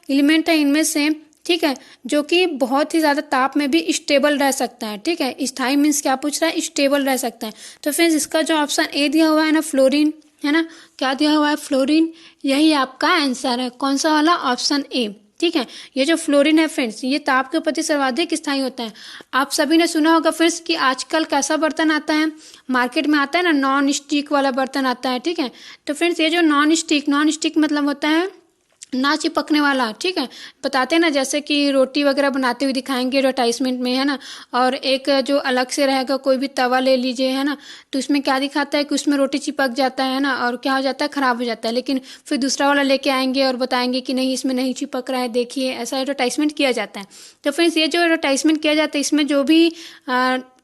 एलिमेंट है इनमें से, ठीक है, जो कि बहुत ही ज़्यादा ताप में भी स्टेबल रह सकता है। ठीक है, स्थायी मीन्स क्या पूछ रहा है, स्टेबल रह सकता है। तो फ्रेंड्स इसका जो ऑप्शन ए दिया हुआ है ना, फ्लोरीन, है ना, क्या दिया हुआ है, फ्लोरीन, यही आपका आंसर है। कौन सा वाला, ऑप्शन ए। ठीक है, ये जो फ्लोरीन है फ्रेंड्स ये ताप के प्रति सर्वाधिक स्थायी होता है। आप सभी ने सुना होगा फ्रेंड्स कि आजकल कैसा बर्तन आता है मार्केट में, आता है ना, नॉन स्टिक वाला बर्तन आता है। ठीक है, तो फ्रेंड्स ये जो नॉन स्टिक मतलब होता है ना चिपकने वाला। ठीक है, बताते हैं ना, जैसे कि रोटी वगैरह बनाते हुए दिखाएंगे एडवर्टाइजमेंट में, है ना, और एक जो अलग से रहेगा, कोई भी तवा ले लीजिए, है ना, तो उसमें क्या दिखाता है कि उसमें रोटी चिपक जाता है ना, और क्या हो जाता है, ख़राब हो जाता है। लेकिन फिर दूसरा वाला लेके आएंगे और बताएंगे कि नहीं इसमें नहीं चिपक रहा है, देखिए, ऐसा एडवर्टाइजमेंट किया जाता है। तो फ्रेंड्स ये जो एडवर्टाइजमेंट किया जाता है इसमें जो भी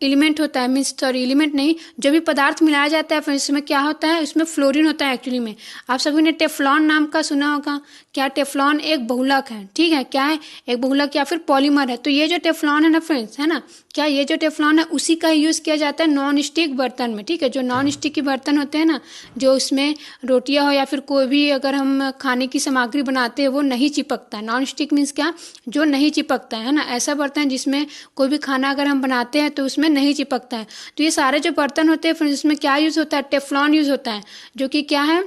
एलिमेंट होता है, मीन्स सॉरी एलिमेंट नहीं, जो भी पदार्थ मिलाया जाता है फिर इसमें क्या होता है, उसमें फ्लोरीन होता है एक्चुअली में। आप सभी ने टेफ्लॉन नाम का सुना होगा। क्या, टेफ्लॉन एक बहुलक है। ठीक है, क्या है, एक बहुलक या फिर पॉलीमर है। तो ये जो टेफ्लॉन है ना फ्रेंड्स, है ना, क्या ये जो टेफ्लॉन है उसी का यूज़ किया जाता है नॉन स्टिक बर्तन में। ठीक है, जो नॉन स्टिक के बर्तन होते हैं ना, जो उसमें रोटियां हो या फिर कोई भी अगर हम खाने की सामग्री बनाते हैं वो नहीं चिपकता है। नॉन स्टिक मीन्स क्या, जो नहीं चिपकता है ना, ऐसा बर्तन जिसमें कोई भी खाना अगर हम बनाते हैं तो उसमें नहीं चिपकता है। तो ये सारे जो बर्तन होते हैं फ्रेंड्स इसमें क्या यूज़ होता है, टेफ्लॉन यूज़ होता है, जो कि क्या है,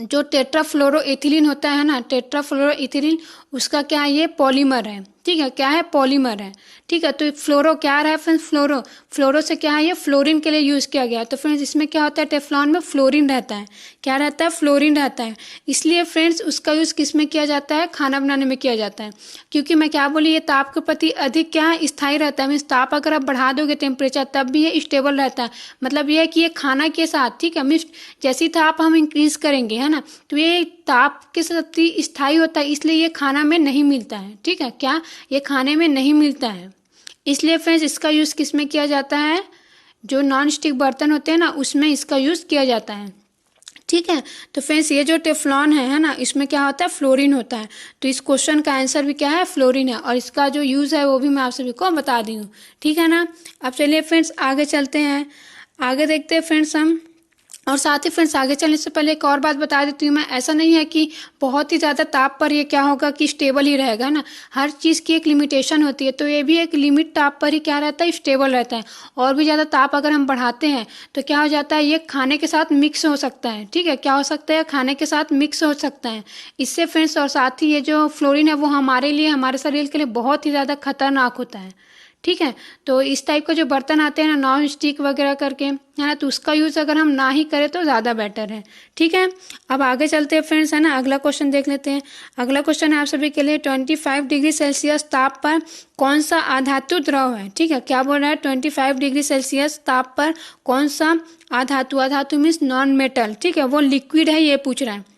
जो टेट्राफ्लोरोइथिलीन होता है ना, टेट्राफ्लोरोइथिलीन, उसका क्या है, ये पॉलीमर है। ठीक है, क्या है, पॉलीमर है। ठीक है, तो फ्लोरो क्या रहा है फ्रेंड्स, फ्लोरो से क्या है, ये फ्लोरीन के लिए यूज़ किया गया है। तो फ्रेंड्स इसमें क्या होता है, टेफ्लॉन में फ्लोरीन रहता है। क्या रहता है, फ्लोरीन रहता है। इसलिए फ्रेंड्स उसका यूज़ किस में किया जाता है, खाना बनाने में किया जाता है। क्योंकि मैं क्या बोली, ये ताप के प्रति अधिक क्या है, स्थायी रहता है। मीन्स ताप अगर आप बढ़ा दोगे टेम्परेचर तब भी ये स्टेबल रहता है। मतलब ये है कि ये खाना के साथ, ठीक है, मीन्स जैसी ताप हम इंक्रीज करेंगे, है ना, तो ये ताप के प्रति स्थायी होता है, इसलिए ये खाना में नहीं मिलता है। ठीक है, क्या, ये खाने में नहीं मिलता है। इसलिए फ्रेंड्स इसका यूज़ किस में किया जाता है, जो नॉन स्टिक बर्तन होते हैं ना उसमें इसका यूज़ किया जाता है। ठीक है, तो फ्रेंड्स ये जो टेफ्लॉन है ना, इसमें क्या होता है, फ्लोरीन होता है। तो इस क्वेश्चन का आंसर भी क्या है, फ्लोरीन है, और इसका जो यूज़ है वो भी मैं आप सभी को बता दी हूँ। ठीक है ना, अब चलिए फ्रेंड्स आगे चलते हैं। आगे देखते हैं फ्रेंड्स हम और साथ ही फ्रेंड्स आगे चलने से पहले एक और बात बता देती हूँ मैं, ऐसा नहीं है कि बहुत ही ज़्यादा ताप पर ये क्या होगा कि स्टेबल ही रहेगा ना, हर चीज़ की एक लिमिटेशन होती है। तो ये भी एक लिमिट ताप पर ही क्या रहता है, स्टेबल रहता है। और भी ज़्यादा ताप अगर हम बढ़ाते हैं तो क्या हो जाता है, ये खाने के साथ मिक्स हो सकता है। ठीक है, क्या हो सकता है, खाने के साथ मिक्स हो सकता है इससे फ्रेंड्स। और साथ ही ये जो फ्लोरीन है वो हमारे लिए, हमारे शरीर के लिए बहुत ही ज़्यादा खतरनाक होता है। ठीक है, तो इस टाइप का जो बर्तन आते हैं ना, नॉन स्टिक वगैरह करके, है ना, तो उसका यूज़ अगर हम ना ही करें तो ज़्यादा बेटर है। ठीक है, अब आगे चलते हैं फ्रेंड्स, है ना, अगला क्वेश्चन देख लेते हैं। अगला क्वेश्चन है आप सभी के लिए, 25 डिग्री सेल्सियस ताप पर कौन सा अधातु द्रव है। ठीक है, क्या बोल रहा है, 25 डिग्री सेल्सियस ताप पर कौन सा अधातु, अधातु मीन्स नॉन मेटल, ठीक है, वो लिक्विड है, ये पूछ रहा है।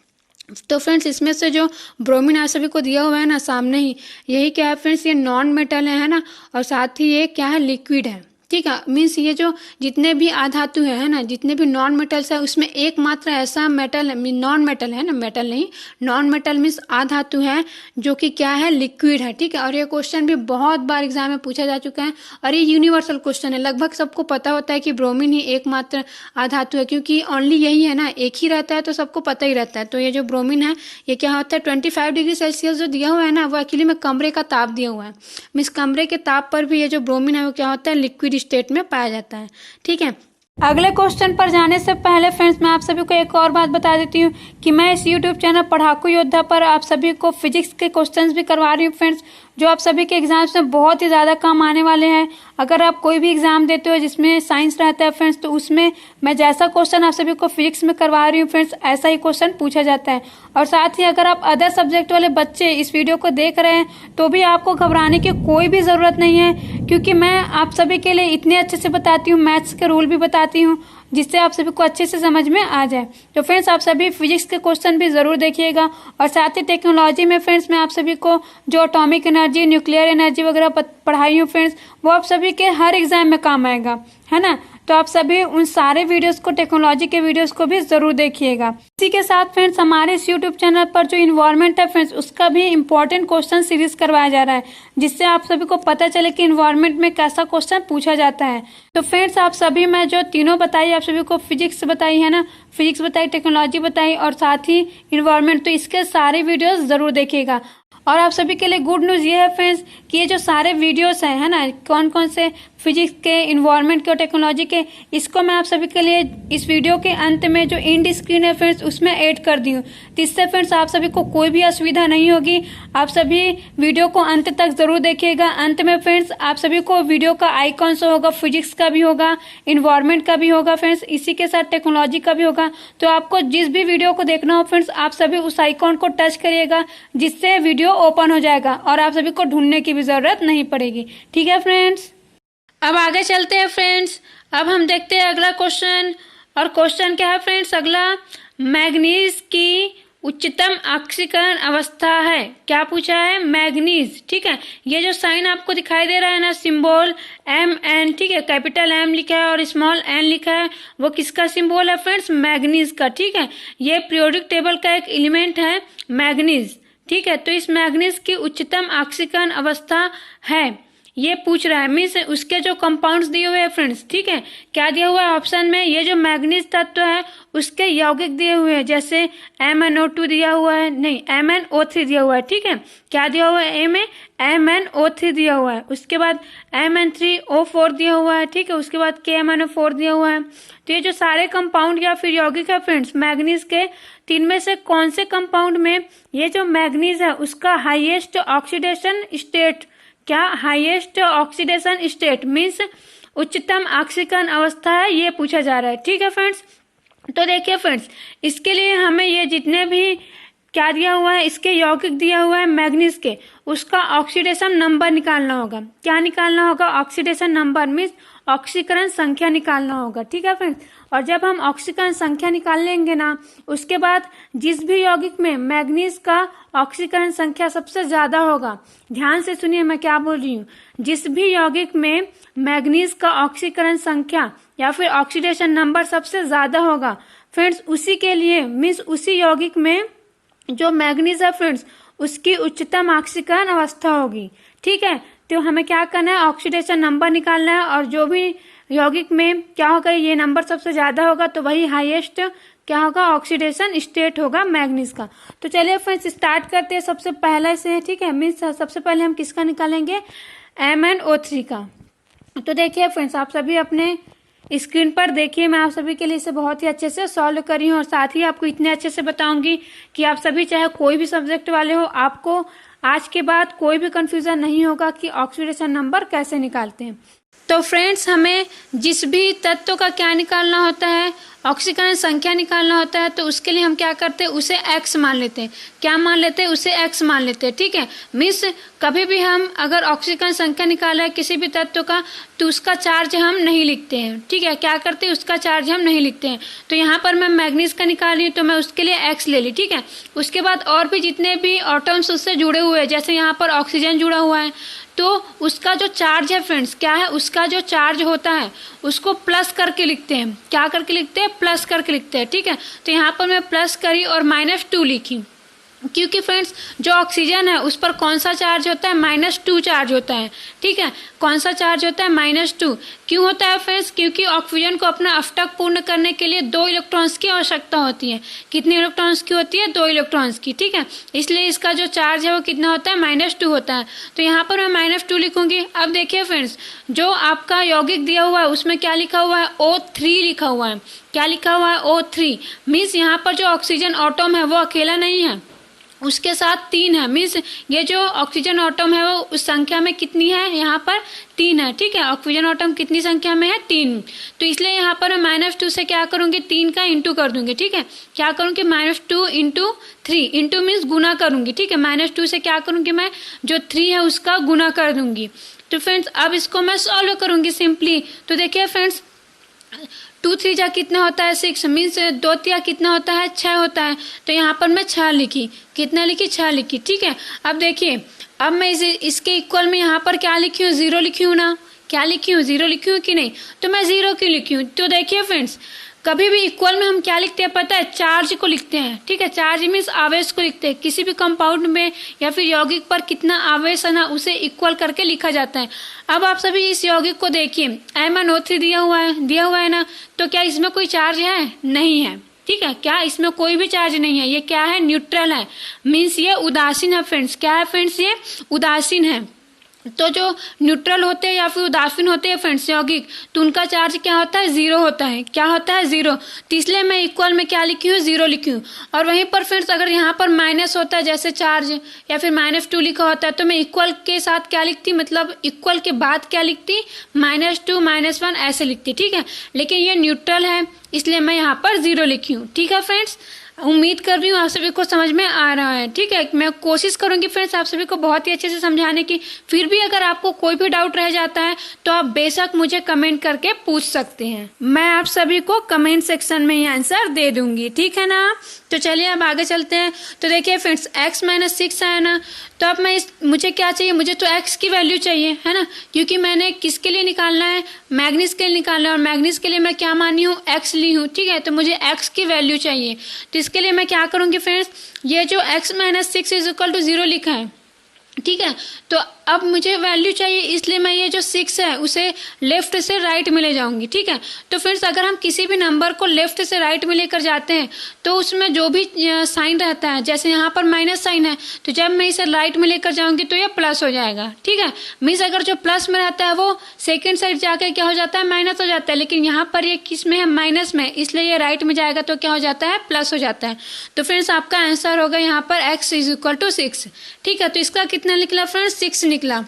तो फ्रेंड्स इसमें से जो ब्रोमीन आप सभी को दिया हुआ है ना सामने ही, यही क्या है फ्रेंड्स, ये नॉन मेटल है ना, और साथ ही ये क्या है, लिक्विड है। ठीक है, मीन्स ये जो जितने भी अधातु है ना, जितने भी नॉन मेटल्स है, उसमें एकमात्र ऐसा मेटल है, नॉन मेटल है ना, मेटल नहीं, नॉन मेटल मीन्स अधातु है जो कि क्या है, लिक्विड है। ठीक है, और ये क्वेश्चन भी बहुत बार एग्जाम में पूछा जा चुका है, और ये यूनिवर्सल क्वेश्चन है, लगभग सबको पता होता है कि ब्रोमीन ही एकमात्र अधातु है, क्योंकि ओनली यही है ना, एक ही रहता है, तो सबको पता ही रहता है। तो ये जो ब्रोमीन है ये क्या होता है, 25 डिग्री सेल्सियस जो दिया हुआ है ना, वो एक्चुअली में कमरे का ताप दिया हुआ है, मीन्स कमरे के ताप पर भी ये जो ब्रोमीन है वो क्या होता है, लिक्विड स्टेट में पाया जाता है। ठीक है, अगले क्वेश्चन पर जाने से पहले फ्रेंड्स मैं आप सभी को एक और बात बता देती हूँ कि मैं इस यूट्यूब चैनल पढ़ाकू योद्धा पर आप सभी को फिजिक्स के क्वेश्चंस भी करवा रही हूँ फ्रेंड्स, जो आप सभी के एग्जाम्स में बहुत ही ज़्यादा काम आने वाले हैं। अगर आप कोई भी एग्जाम देते हो जिसमें साइंस रहता है फ्रेंड्स, तो उसमें मैं जैसा क्वेश्चन आप सभी को फिजिक्स में करवा रही हूँ फ्रेंड्स, ऐसा ही क्वेश्चन पूछा जाता है। और साथ ही अगर आप अदर सब्जेक्ट वाले बच्चे इस वीडियो को देख रहे हैं तो भी आपको घबराने की कोई भी ज़रूरत नहीं है, क्योंकि मैं आप सभी के लिए इतने अच्छे से बताती हूँ, मैथ्स के रूल भी बताती हूँ, जिससे आप सभी को अच्छे से समझ में आ जाए। तो फ्रेंड्स आप सभी फिजिक्स के क्वेश्चन भी ज़रूर देखिएगा। और साथ ही टेक्नोलॉजी में फ्रेंड्स मैं आप सभी को जो एटॉमिक एनर्जी, न्यूक्लियर एनर्जी वगैरह पढ़ाई हूँ फ्रेंड्स, वो आप सभी के हर एग्जाम में काम आएगा, है ना। तो आप सभी उन सारे वीडियोस को, टेक्नोलॉजी के वीडियोस को भी जरूर देखिएगा। इसी के साथ फ्रेंड्स हमारे इस यूट्यूब चैनल पर जो इन्वायरमेंट है फ्रेंड्स, उसका भी इम्पोर्टेंट क्वेश्चन सीरीज करवाया जा रहा है, जिससे आप सभी को पता चले कि इन्वायरमेंट में कैसा क्वेश्चन पूछा जाता है। तो फ्रेंड्स आप सभी, मैं जो तीनों बताई आप सभी को, फिजिक्स बताई है ना, फिजिक्स बताई, टेक्नोलॉजी बताई और साथ ही इन्वायरमेंट, तो इसके सारे वीडियोस जरूर देखिएगा। और आप सभी के लिए गुड न्यूज़ ये है फ्रेंड्स कि ये जो सारे वीडियोस हैं, है ना, कौन कौन से फिजिक्स के, इन्वायरमेंट के और टेक्नोलॉजी के, इसको मैं आप सभी के लिए इस वीडियो के अंत में जो एंड स्क्रीन है फ्रेंड्स उसमें ऐड कर दी हूँ। तो इससे फ्रेंड्स आप सभी को कोई भी असुविधा नहीं होगी। आप सभी वीडियो को अंत तक जरूर देखिएगा। अंत में फ्रेंड्स आप सभी को वीडियो का आइकॉन शो होगा, फिजिक्स का भी होगा, इन्वायरमेंट का भी होगा फ्रेंड्स, इसी के साथ टेक्नोलॉजी का भी होगा। तो आपको जिस भी वीडियो को देखना हो फ्रेंड्स, आप सभी उस आइकॉन को टच करिएगा, जिससे वीडियो ओपन हो जाएगा और आप सभी को ढूंढने की भी जरूरत नहीं पड़ेगी। ठीक है फ्रेंड्स, अब आगे चलते हैं फ्रेंड्स। अब हम देखते हैं अगला क्वेश्चन। और क्वेश्चन क्या है फ्रेंड्स अगला, मैग्नीज की उच्चतम ऑक्सीकरण अवस्था है। क्या पूछा है, मैग्नीज। ठीक है, ये जो साइन आपको दिखाई दे रहा है ना, सिंबल MN, ठीक है, कैपिटल M लिखा है और स्मॉल n लिखा है, वो किसका सिंबल है फ्रेंड्स, मैग्नीज का। ठीक है, ये पीरियोडिक टेबल का एक एलिमेंट है मैग्नीज। ठीक है, तो इस मैग्नीज की उच्चतम ऑक्सीकरण अवस्था है, ये पूछ रहा है। मीन्स उसके जो कंपाउंड्स दिए हुए हैं फ्रेंड्स, ठीक है, क्या दिया हुआ है ऑप्शन में, ये जो मैग्नीज तत्व है उसके यौगिक दिए हुए हैं, जैसे MnO2 दिया हुआ है, नहीं MnO3 दिया हुआ है। ठीक है, क्या दिया हुआ है, ए में MnO3 दिया हुआ है, उसके बाद Mn3O4 दिया हुआ है। ठीक है, उसके बाद KMnO4 दिया हुआ है। तो ये जो सारे कंपाउंड या फिर यौगिक है फ्रेंड्स मैग्नीज के, तीन में से कौन से कंपाउंड में ये जो मैग्नीज है उसका हाईएस्ट ऑक्सीडेशन स्टेट, क्या हाईएस्ट ऑक्सीडेशन स्टेट मीन्स उच्चतम ऑक्सीकरण अवस्था है, ये पूछा जा रहा है। ठीक है फ्रेंड्स, तो देखिए फ्रेंड्स, इसके लिए हमें ये जितने भी क्या दिया हुआ है, इसके यौगिक दिया हुआ है मैग्नीज के, उसका ऑक्सीडेशन नंबर निकालना होगा। क्या निकालना होगा, ऑक्सीडेशन नंबर मीन्स ऑक्सीकरण संख्या निकालना होगा। ठीक है फ्रेंड्स, और जब हम ऑक्सीकरण संख्या निकाल लेंगे ना, उसके बाद जिस भी यौगिक में मैग्नीज का ऑक्सीकरण संख्या सबसे ज्यादा होगा, ध्यान से सुनिए मैं क्या बोल रही हूँ, जिस भी यौगिक में मैग्नीज का ऑक्सीकरण संख्या या फिर ऑक्सीडेशन नंबर सबसे ज्यादा होगा फ्रेंड्स, उसी के लिए मीन्स उसी यौगिक में जो मैग्नीज है फ्रेंड्स उसकी उच्चतम ऑक्सीकरण अवस्था होगी। ठीक है, तो हमें क्या करना है, ऑक्सीडेशन नंबर निकालना है, और जो भी यौगिक में क्या होगा, ये नंबर सबसे ज़्यादा होगा तो वही हाईएस्ट क्या होगा, ऑक्सीडेशन स्टेट होगा मैग्नीज का। तो चलिए फ्रेंड्स स्टार्ट करते हैं सबसे पहले से, ठीक है। मीन्स सबसे पहले हम किसका निकालेंगे, MnO3 का। तो देखिए फ्रेंड्स, आप सभी अपने स्क्रीन पर देखिए, मैं आप सभी के लिए इसे बहुत ही अच्छे से सॉल्व करी हूँ और साथ ही आपको इतने अच्छे से बताऊंगी कि आप सभी चाहे कोई भी सब्जेक्ट वाले हो, आपको आज के बाद कोई भी कंफ्यूजन नहीं होगा कि ऑक्सीडेशन नंबर कैसे निकालते हैं। तो फ्रेंड्स, हमें जिस भी तत्व का क्या निकालना होता है, ऑक्सीकरण संख्या निकालना होता है, तो उसके लिए हम क्या करते हैं, उसे x मान लेते हैं। क्या मान लेते हैं, उसे x मान लेते हैं, ठीक है। मीन्स कभी भी हम अगर ऑक्सीकरण संख्या निकाला है किसी भी तत्व का, तो उसका चार्ज हम नहीं लिखते हैं, ठीक है। क्या करते हैं, उसका चार्ज हम नहीं लिखते हैं। तो यहाँ पर मैं मैग्नीज का निकाल रही हूँ तो मैं उसके लिए x ले ली, ठीक है। उसके बाद और भी जितने भी एटम्स उससे जुड़े हुए हैं, जैसे यहाँ पर ऑक्सीजन जुड़ा हुआ है, तो उसका जो चार्ज है फ्रेंड्स, क्या है, उसका जो चार्ज होता है उसको प्लस करके लिखते हैं। क्या करके लिखते हैं, प्लस करके लिखते हैं, ठीक है। तो यहाँ पर मैं प्लस करी और -2 लिखी, क्योंकि फ्रेंड्स जो ऑक्सीजन है उस पर कौन सा चार्ज होता है, -2 चार्ज होता है, ठीक है। कौन सा चार्ज होता है, -2। क्यों होता है फ्रेंड्स, क्योंकि ऑक्सीजन को अपना अष्टक पूर्ण करने के लिए 2 इलेक्ट्रॉन्स की आवश्यकता होती है। कितने इलेक्ट्रॉन्स की होती है, 2 इलेक्ट्रॉन्स की, ठीक है। इसलिए इसका जो चार्ज है वो कितना होता है, -2 होता है। तो यहाँ पर मैं -2 लिखूंगी। अब देखिए फ्रेंड्स, जो आपका यौगिक दिया हुआ है उसमें क्या लिखा हुआ है, O3 लिखा हुआ है। क्या लिखा हुआ है, O3। मीन्स यहाँ पर जो ऑक्सीजन एटम है वो अकेला नहीं है, उसके साथ 3 है। मीन्स ये जो ऑक्सीजन एटम है वो उस संख्या में कितनी है, यहाँ पर 3 है, ठीक है। ऑक्सीजन एटम कितनी संख्या में है, 3। तो इसलिए यहाँ पर मैं -2 से क्या करूँगी, 3 का इंटू कर दूंगी, ठीक है। क्या करूँगी, -2 × 3, इंटू मीन्स गुना करूँगी, ठीक है। -2 से क्या करूँगी, मैं जो 3 है उसका गुना कर दूंगी। तो फ्रेंड्स अब इसको मैं सॉल्व करूँगी सिंपली। तो देखिए फ्रेंड्स, 2 3 जा कितना होता है, 6। मीन्स 2 3 कितना होता है, 6 होता है। तो यहाँ पर मैं 6 लिखी, कितना लिखी, 6 लिखी, ठीक है। अब देखिए, अब मैं इसके इक्वल में यहाँ पर क्या लिखी हूँ, 0 लिखी हूँ ना। क्या लिखी हूँ, 0 लिखी हूँ कि नहीं। तो मैं 0 क्यों लिखी हूँ, तो देखिए फ्रेंड्स, कभी भी इक्वल में हम क्या लिखते हैं पता है, चार्ज को लिखते हैं, ठीक है। चार्ज मीन्स आवेश को लिखते हैं। किसी भी कंपाउंड में या फिर यौगिक पर कितना आवेश है ना, उसे इक्वल करके लिखा जाता है। अब आप सभी इस यौगिक को देखिए, MnO3 दिया हुआ है ना। तो क्या इसमें कोई चार्ज है, नहीं है, ठीक है। क्या इसमें कोई भी चार्ज नहीं है, ये क्या है, न्यूट्रल है। मीन्स ये उदासीन है फ्रेंड्स। क्या है फ्रेंड्स, ये उदासीन है। तो जो न्यूट्रल होते हैं या फिर उदासीन होते हैं फ्रेंड्स यौगिक, तो उनका चार्ज क्या होता है, 0 होता है। क्या होता है, 0। तो इसलिए मैं इक्वल में क्या लिखी हूँ, 0 लिखी हूँ। और वहीं पर फ्रेंड्स अगर यहाँ पर माइनस होता है जैसे चार्ज, या फिर -2 लिखा होता है, तो मैं इक्वल के साथ क्या लिखती, मतलब इक्वल के बाद क्या लिखती, -2 -1 ऐसे लिखती, ठीक है। लेकिन ये न्यूट्रल है इसलिए मैं यहाँ पर 0 लिखी हूँ, ठीक है फ्रेंड्स। उम्मीद कर रही हूँ आप सभी को समझ में आ रहा है, ठीक है। मैं कोशिश करूंगी फ्रेंड्स आप सभी को बहुत ही अच्छे से समझाने की। फिर भी अगर आपको कोई भी डाउट रह जाता है तो आप बेशक मुझे कमेंट करके पूछ सकते हैं, मैं आप सभी को कमेंट सेक्शन में ही आंसर दे दूंगी, ठीक है ना। तो चलिए अब आगे चलते हैं। तो देखिए फ्रेंड्स, x - 6 है ना। तो अब मैं मुझे क्या चाहिए, मुझे तो x की वैल्यू चाहिए, है ना, क्योंकि मैंने किसके लिए निकालना है, मैग्नीज के लिए निकालना है। और मैग्नीज के लिए मैं क्या मानी हूँ, x ली हूँ, ठीक है। तो मुझे x की वैल्यू चाहिए। तो इसके लिए मैं क्या करूँगी फ्रेंड्स, ये जो x - 6 = 0 लिखा है, ठीक है। तो अब मुझे वैल्यू चाहिए, इसलिए मैं ये जो 6 है उसे लेफ्ट से राइट में ले जाऊंगी, ठीक है। तो फ्रेंड्स अगर हम किसी भी नंबर को लेफ्ट से राइट में लेकर जाते हैं तो उसमें जो भी साइन रहता है, जैसे यहाँ पर माइनस साइन है, तो जब मैं इसे राइट में लेकर जाऊंगी तो ये प्लस हो जाएगा, ठीक है। मीन्स अगर जो प्लस में रहता है वो सेकेंड साइड जाकर क्या हो जाता है, माइनस हो जाता है। लेकिन यहाँ पर ये किस में है, माइनस में, इसलिए ये राइट में जाएगा तो क्या हो जाता है, प्लस हो जाता है। तो फ्रेंड्स आपका आंसर होगा यहाँ पर x = 6, ठीक है। तो इसका कितना निकला फ्रेंड्स, 6 निकला।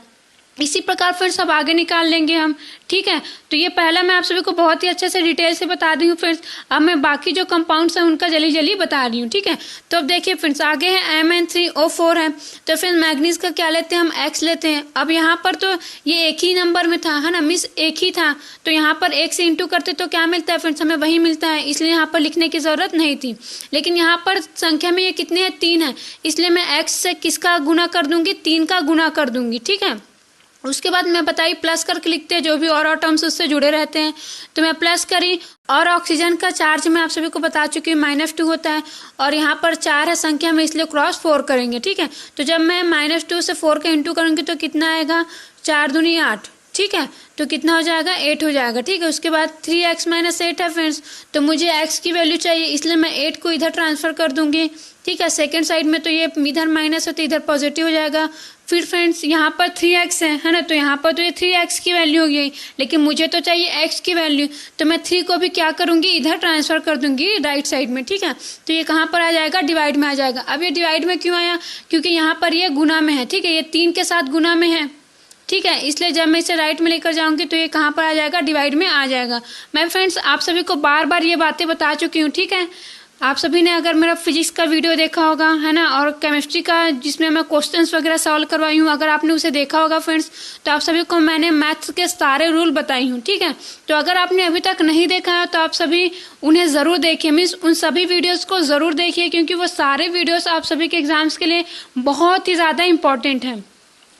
इसी प्रकार फिर सब आगे निकाल लेंगे हम, ठीक है। तो ये पहला मैं आप सभी को बहुत ही अच्छे से डिटेल से बता दी हूँ फ्रेंड्स। अब मैं बाकी जो कंपाउंड्स हैं उनका जल्दी जल्दी बता रही हूँ, ठीक है। तो अब देखिए फ्रेंड्स, आगे है Mn3O4 है। तो फिर मैग्नीज का क्या लेते हैं हम, x लेते हैं। अब यहाँ पर तो ये एक ही नंबर में था, है ना, मिस एक ही था। तो यहाँ पर 1 से इंटू करते तो क्या मिलता है फ्रेंड्स, हमें वही मिलता है, इसलिए यहाँ पर लिखने की जरूरत नहीं थी। लेकिन यहाँ पर संख्या में ये कितने हैं, 3 है, इसलिए मैं x से किसका गुना कर दूंगी, 3 का गुना कर दूंगी, ठीक है। उसके बाद मैं बताई प्लस करके लिखते हैं जो भी और एटम्स उससे जुड़े रहते हैं। तो मैं प्लस करी, और ऑक्सीजन का चार्ज मैं आप सभी को बता चुकी हूँ -2 होता है, और यहाँ पर 4 है संख्या में, इसलिए क्रॉस 4 करेंगे, ठीक है। तो जब मैं -2 से 4 का इंटू करूँगी तो कितना आएगा, 4 दूनी 8, ठीक है, तो कितना हो जाएगा 8 हो जाएगा। ठीक है, उसके बाद 3x माइनस 8 है फ्रेंड्स, तो मुझे x की वैल्यू चाहिए, इसलिए मैं 8 को इधर ट्रांसफ़र कर दूंगी। ठीक है, सेकंड साइड में तो ये इधर माइनस है तो इधर पॉजिटिव हो जाएगा। फिर फ्रेंड्स यहाँ पर 3x है ना, तो यहाँ पर तो ये 3x की वैल्यू हो गई, लेकिन मुझे तो चाहिए x की वैल्यू, तो मैं 3 को भी क्या करूँगी इधर ट्रांसफ़र कर दूंगी राइट साइड में। ठीक है, तो ये कहाँ पर आ जाएगा, डिवाइड में आ जाएगा। अब ये डिवाइड में क्यों आया, क्योंकि यहाँ पर ये गुना में है। ठीक है, ये 3 के साथ गुना में है। ठीक है, इसलिए जब मैं इसे राइट में लेकर जाऊंगी तो ये कहाँ पर आ जाएगा, डिवाइड में आ जाएगा। मैं फ्रेंड्स आप सभी को बार बार ये बातें बता चुकी हूँ। ठीक है, आप सभी ने अगर मेरा फिजिक्स का वीडियो देखा होगा है ना, और केमिस्ट्री का जिसमें मैं क्वेश्चंस वगैरह सॉल्व करवाई हूँ, अगर आपने उसे देखा होगा फ्रेंड्स, तो आप सभी को मैंने मैथ्स के सारे रूल बताई हूँ। ठीक है, तो अगर आपने अभी तक नहीं देखा है तो आप सभी उन्हें ज़रूर देखिए, मीन्स उन सभी वीडियोस को ज़रूर देखिए, क्योंकि वो सारे वीडियोस आप सभी के एग्जाम्स के लिए बहुत ही ज़्यादा इंपॉर्टेंट हैं।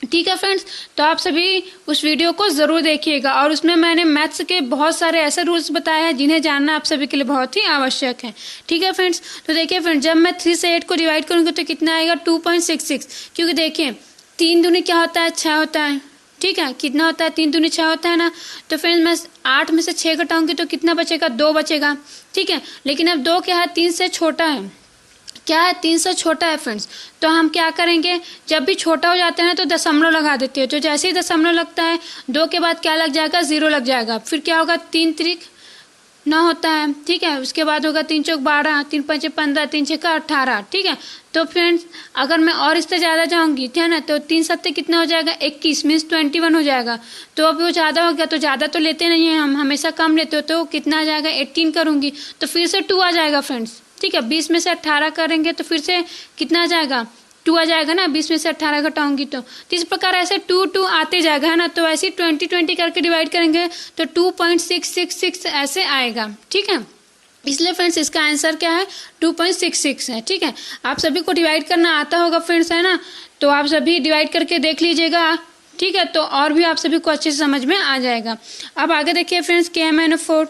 ठीक है फ्रेंड्स, तो आप सभी उस वीडियो को ज़रूर देखिएगा, और उसमें मैंने मैथ्स के बहुत सारे ऐसे रूल्स बताए हैं जिन्हें जानना आप सभी के लिए बहुत ही आवश्यक है। ठीक है फ्रेंड्स, तो देखिए फ्रेंड्स, जब मैं 3 से 8 को डिवाइड करूँगी तो कितना आएगा 2.66, क्योंकि देखिए 3 दूनी क्या होता है, 6 होता है। ठीक है, कितना होता है, 3 दूनी 6 होता है ना, तो फ्रेंड्स मैं 8 में से 6 घटाऊंगी तो कितना बचेगा, 2 बचेगा। ठीक है, लेकिन अब 2 क्या है, 3 से छोटा है, क्या है 3 से छोटा है फ्रेंड्स, तो हम क्या करेंगे, जब भी छोटा हो जाता है ना तो दशमलव लगा देते हैं। तो जैसे ही दशमलव लगता है 2 के बाद क्या लग जाएगा, 0 लग जाएगा। फिर क्या होगा, 3 त्रिक 9 होता है। ठीक है, उसके बाद होगा 3 चौक 12, 3 पंचे 15, 3 छक्का 18। ठीक है, तो फ्रेंड्स अगर मैं और इससे ज़्यादा जाऊँगी, ठीक है ना, तो 3 सत्ते कितना हो जाएगा, 21 मीन्स 21 हो जाएगा। तो अब वो ज़्यादा हो गया, तो ज़्यादा तो लेते नहीं हैं, हम हमेशा कम लेते हो, तो कितना आ जाएगा 18 करूँगी तो फिर से 2 आ जाएगा फ्रेंड्स। ठीक है, 20 में से 18 करेंगे तो फिर से कितना आ जाएगा, 2 आ जाएगा ना, 20 में से 18 घटाऊंगी तो इस प्रकार ऐसे 2 आते जाएगा है ना। तो ऐसे 20 करके डिवाइड करेंगे तो 2.666 ऐसे आएगा। ठीक है, इसलिए फ्रेंड्स इसका आंसर क्या है, 2.66 है। ठीक है, आप सभी को डिवाइड करना आता होगा फ्रेंड्स, है ना, तो आप सभी डिवाइड करके देख लीजिएगा। ठीक है, तो और भी आप सभी को अच्छे से समझ में आ जाएगा। अब आगे देखिए फ्रेंड्स, K-4,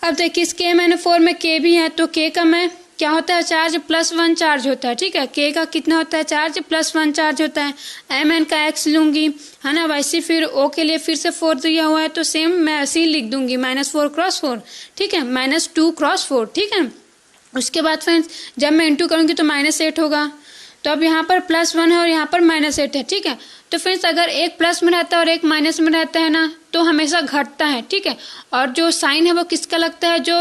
अब देखिए इस K-4 में K भी है, तो K का मैं क्या होता है, चार्ज +1 चार्ज होता है। ठीक है, K का कितना होता है, चार्ज +1 चार्ज होता है। Mn का x लूंगी है ना, वैसे फिर O के लिए फिर से 4 दिया हुआ है, तो सेम मैं ऐसे ही लिख दूंगी -4 × 4। ठीक है, -2 × 4। ठीक है, उसके बाद फ्रेंड्स जब मैं इंटू करूँगी तो -8 होगा। तो अब यहाँ पर +1 है और यहाँ पर -8 है। ठीक है, तो फ्रेंड्स अगर एक प्लस में रहता है और एक माइनस में रहता है ना, तो हमेशा घटता है। ठीक है, और जो साइन है वो किसका लगता है, जो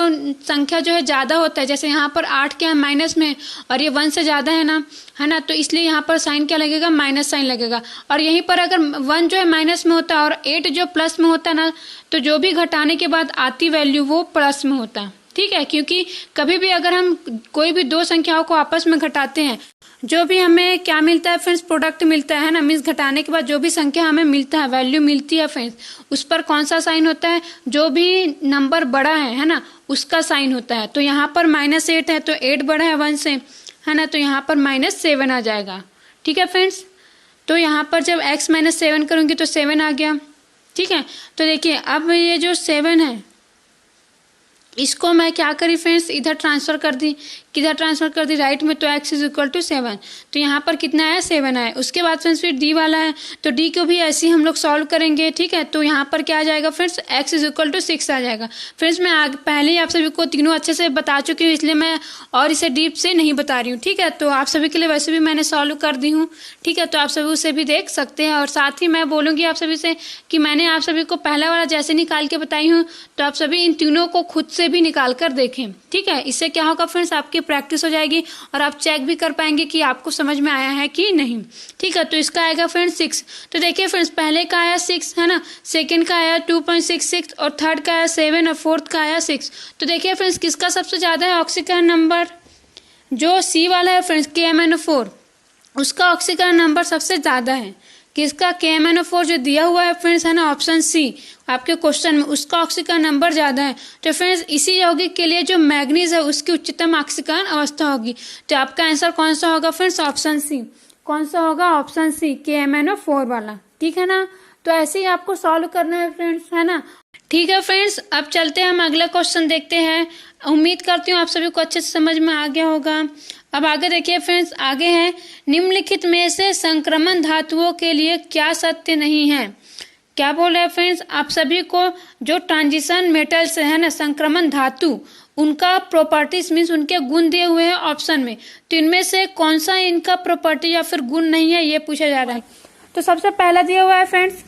संख्या जो है ज़्यादा होता है, जैसे यहाँ पर 8 क्या है माइनस में और ये 1 से ज़्यादा है ना, है ना, तो इसलिए यहाँ पर साइन क्या लगेगा, माइनस साइन लगेगा। और यहीं पर अगर 1 जो है माइनस में होता है और 8 जो प्लस में होता है ना, तो जो भी घटाने के बाद आती वैल्यू वो प्लस में होता है। ठीक है, क्योंकि कभी भी अगर हम कोई भी दो संख्याओं को आपस में घटाते हैं, जो भी हमें क्या मिलता है फ्रेंड्स, प्रोडक्ट मिलता है ना, मीन्स घटाने के बाद जो भी संख्या हमें मिलता है, वैल्यू मिलती है फ्रेंड्स, उस पर कौन सा साइन होता है, जो भी नंबर बड़ा है ना, उसका साइन होता है। तो यहाँ पर -8 है तो 8 बड़ा है 1 से, है ना, तो यहाँ पर -7 आ जाएगा। ठीक है फ्रेंड्स, तो यहाँ पर जब x - 7 करूँगी तो 7 आ गया। ठीक है, तो देखिए अब ये जो 7 है इसको मैं क्या करी फ्रेंड्स, इधर ट्रांसफ़र कर दी, किधर ट्रांसफ़र कर दी, राइट में, तो x = 7। तो यहाँ पर कितना आया, 7 आया। उसके बाद फ्रेंड्स फिर d वाला है, तो d को भी ऐसे ही हम लोग सॉल्व करेंगे। ठीक है, तो यहाँ पर क्या आ जाएगा फ्रेंड्स, x = 6 आ जाएगा। फ्रेंड्स मैं पहले ही आप सभी को तीनों अच्छे से बता चुकी हूँ, इसलिए मैं और इसे डीप से नहीं बता रही हूँ। ठीक है, तो आप सभी के लिए वैसे भी मैंने सॉल्व कर दी हूँ। ठीक है, तो आप सभी उसे भी देख सकते हैं, और साथ ही मैं बोलूँगी आप सभी से कि मैंने आप सभी को पहला वाला जैसे निकाल के बताई हूँ, तो आप सभी इन तीनों को खुद से भी निकाल कर देखें। ठीक है, इससे क्या होगा फ्रेंड्स, आपकी प्रैक्टिस हो जाएगी और आप चेक भी कर पाएंगे कि आपको समझ में आया है कि नहीं। ठीक है, तो इसका आएगा फ्रेंड्स 6। तो देखिए फ्रेंड्स पहले का आया 6 है ना, सेकंड का आया 2.66 और थर्ड का आया 7 और फोर्थ का आया 6। तो देखिए फ्रेंड्स किसका सबसे ज़्यादा है ऑक्सीकरण नंबर, जो सी वाला है फ्रेंड्स K-4, उसका ऑक्सीकरण नंबर सबसे ज़्यादा है। किसका, K-4 जो दिया हुआ है फ्रेंड्स, है ना, ऑप्शन सी आपके क्वेश्चन में, उसका ऑक्सीकरण नंबर ज़्यादा है। तो फ्रेंड्स इसी यौगिक के लिए जो मैग्नीज है उसकी उच्चतम ऑक्सीकरण अवस्था होगी। तो आपका आंसर कौन सा होगा फ्रेंड्स, ऑप्शन सी। कौन सा होगा, ऑप्शन सी, K-4 वाला। ठीक है ना, तो ऐसे ही आपको सॉल्व करना है फ्रेंड्स, है ना। ठीक है फ्रेंड्स, अब चलते हैं हम अगला क्वेश्चन देखते हैं। उम्मीद करती हूँ आप सभी को अच्छे से समझ में आ गया होगा। अब आगे देखिए फ्रेंड्स, आगे है निम्नलिखित में से संक्रमण धातुओं के लिए क्या सत्य नहीं है। क्या बोल रहे हैं फ्रेंड्स, आप सभी को जो ट्रांजिशन मेटल्स है ना, संक्रमण धातु, उनका प्रॉपर्टीज मीन्स उनके गुण दिए हुए हैं ऑप्शन में। तो इनमें से कौन सा इनका प्रॉपर्टी या फिर गुण नहीं है, ये पूछा जा रहा है। तो सबसे पहला दिया हुआ है फ्रेंड्स,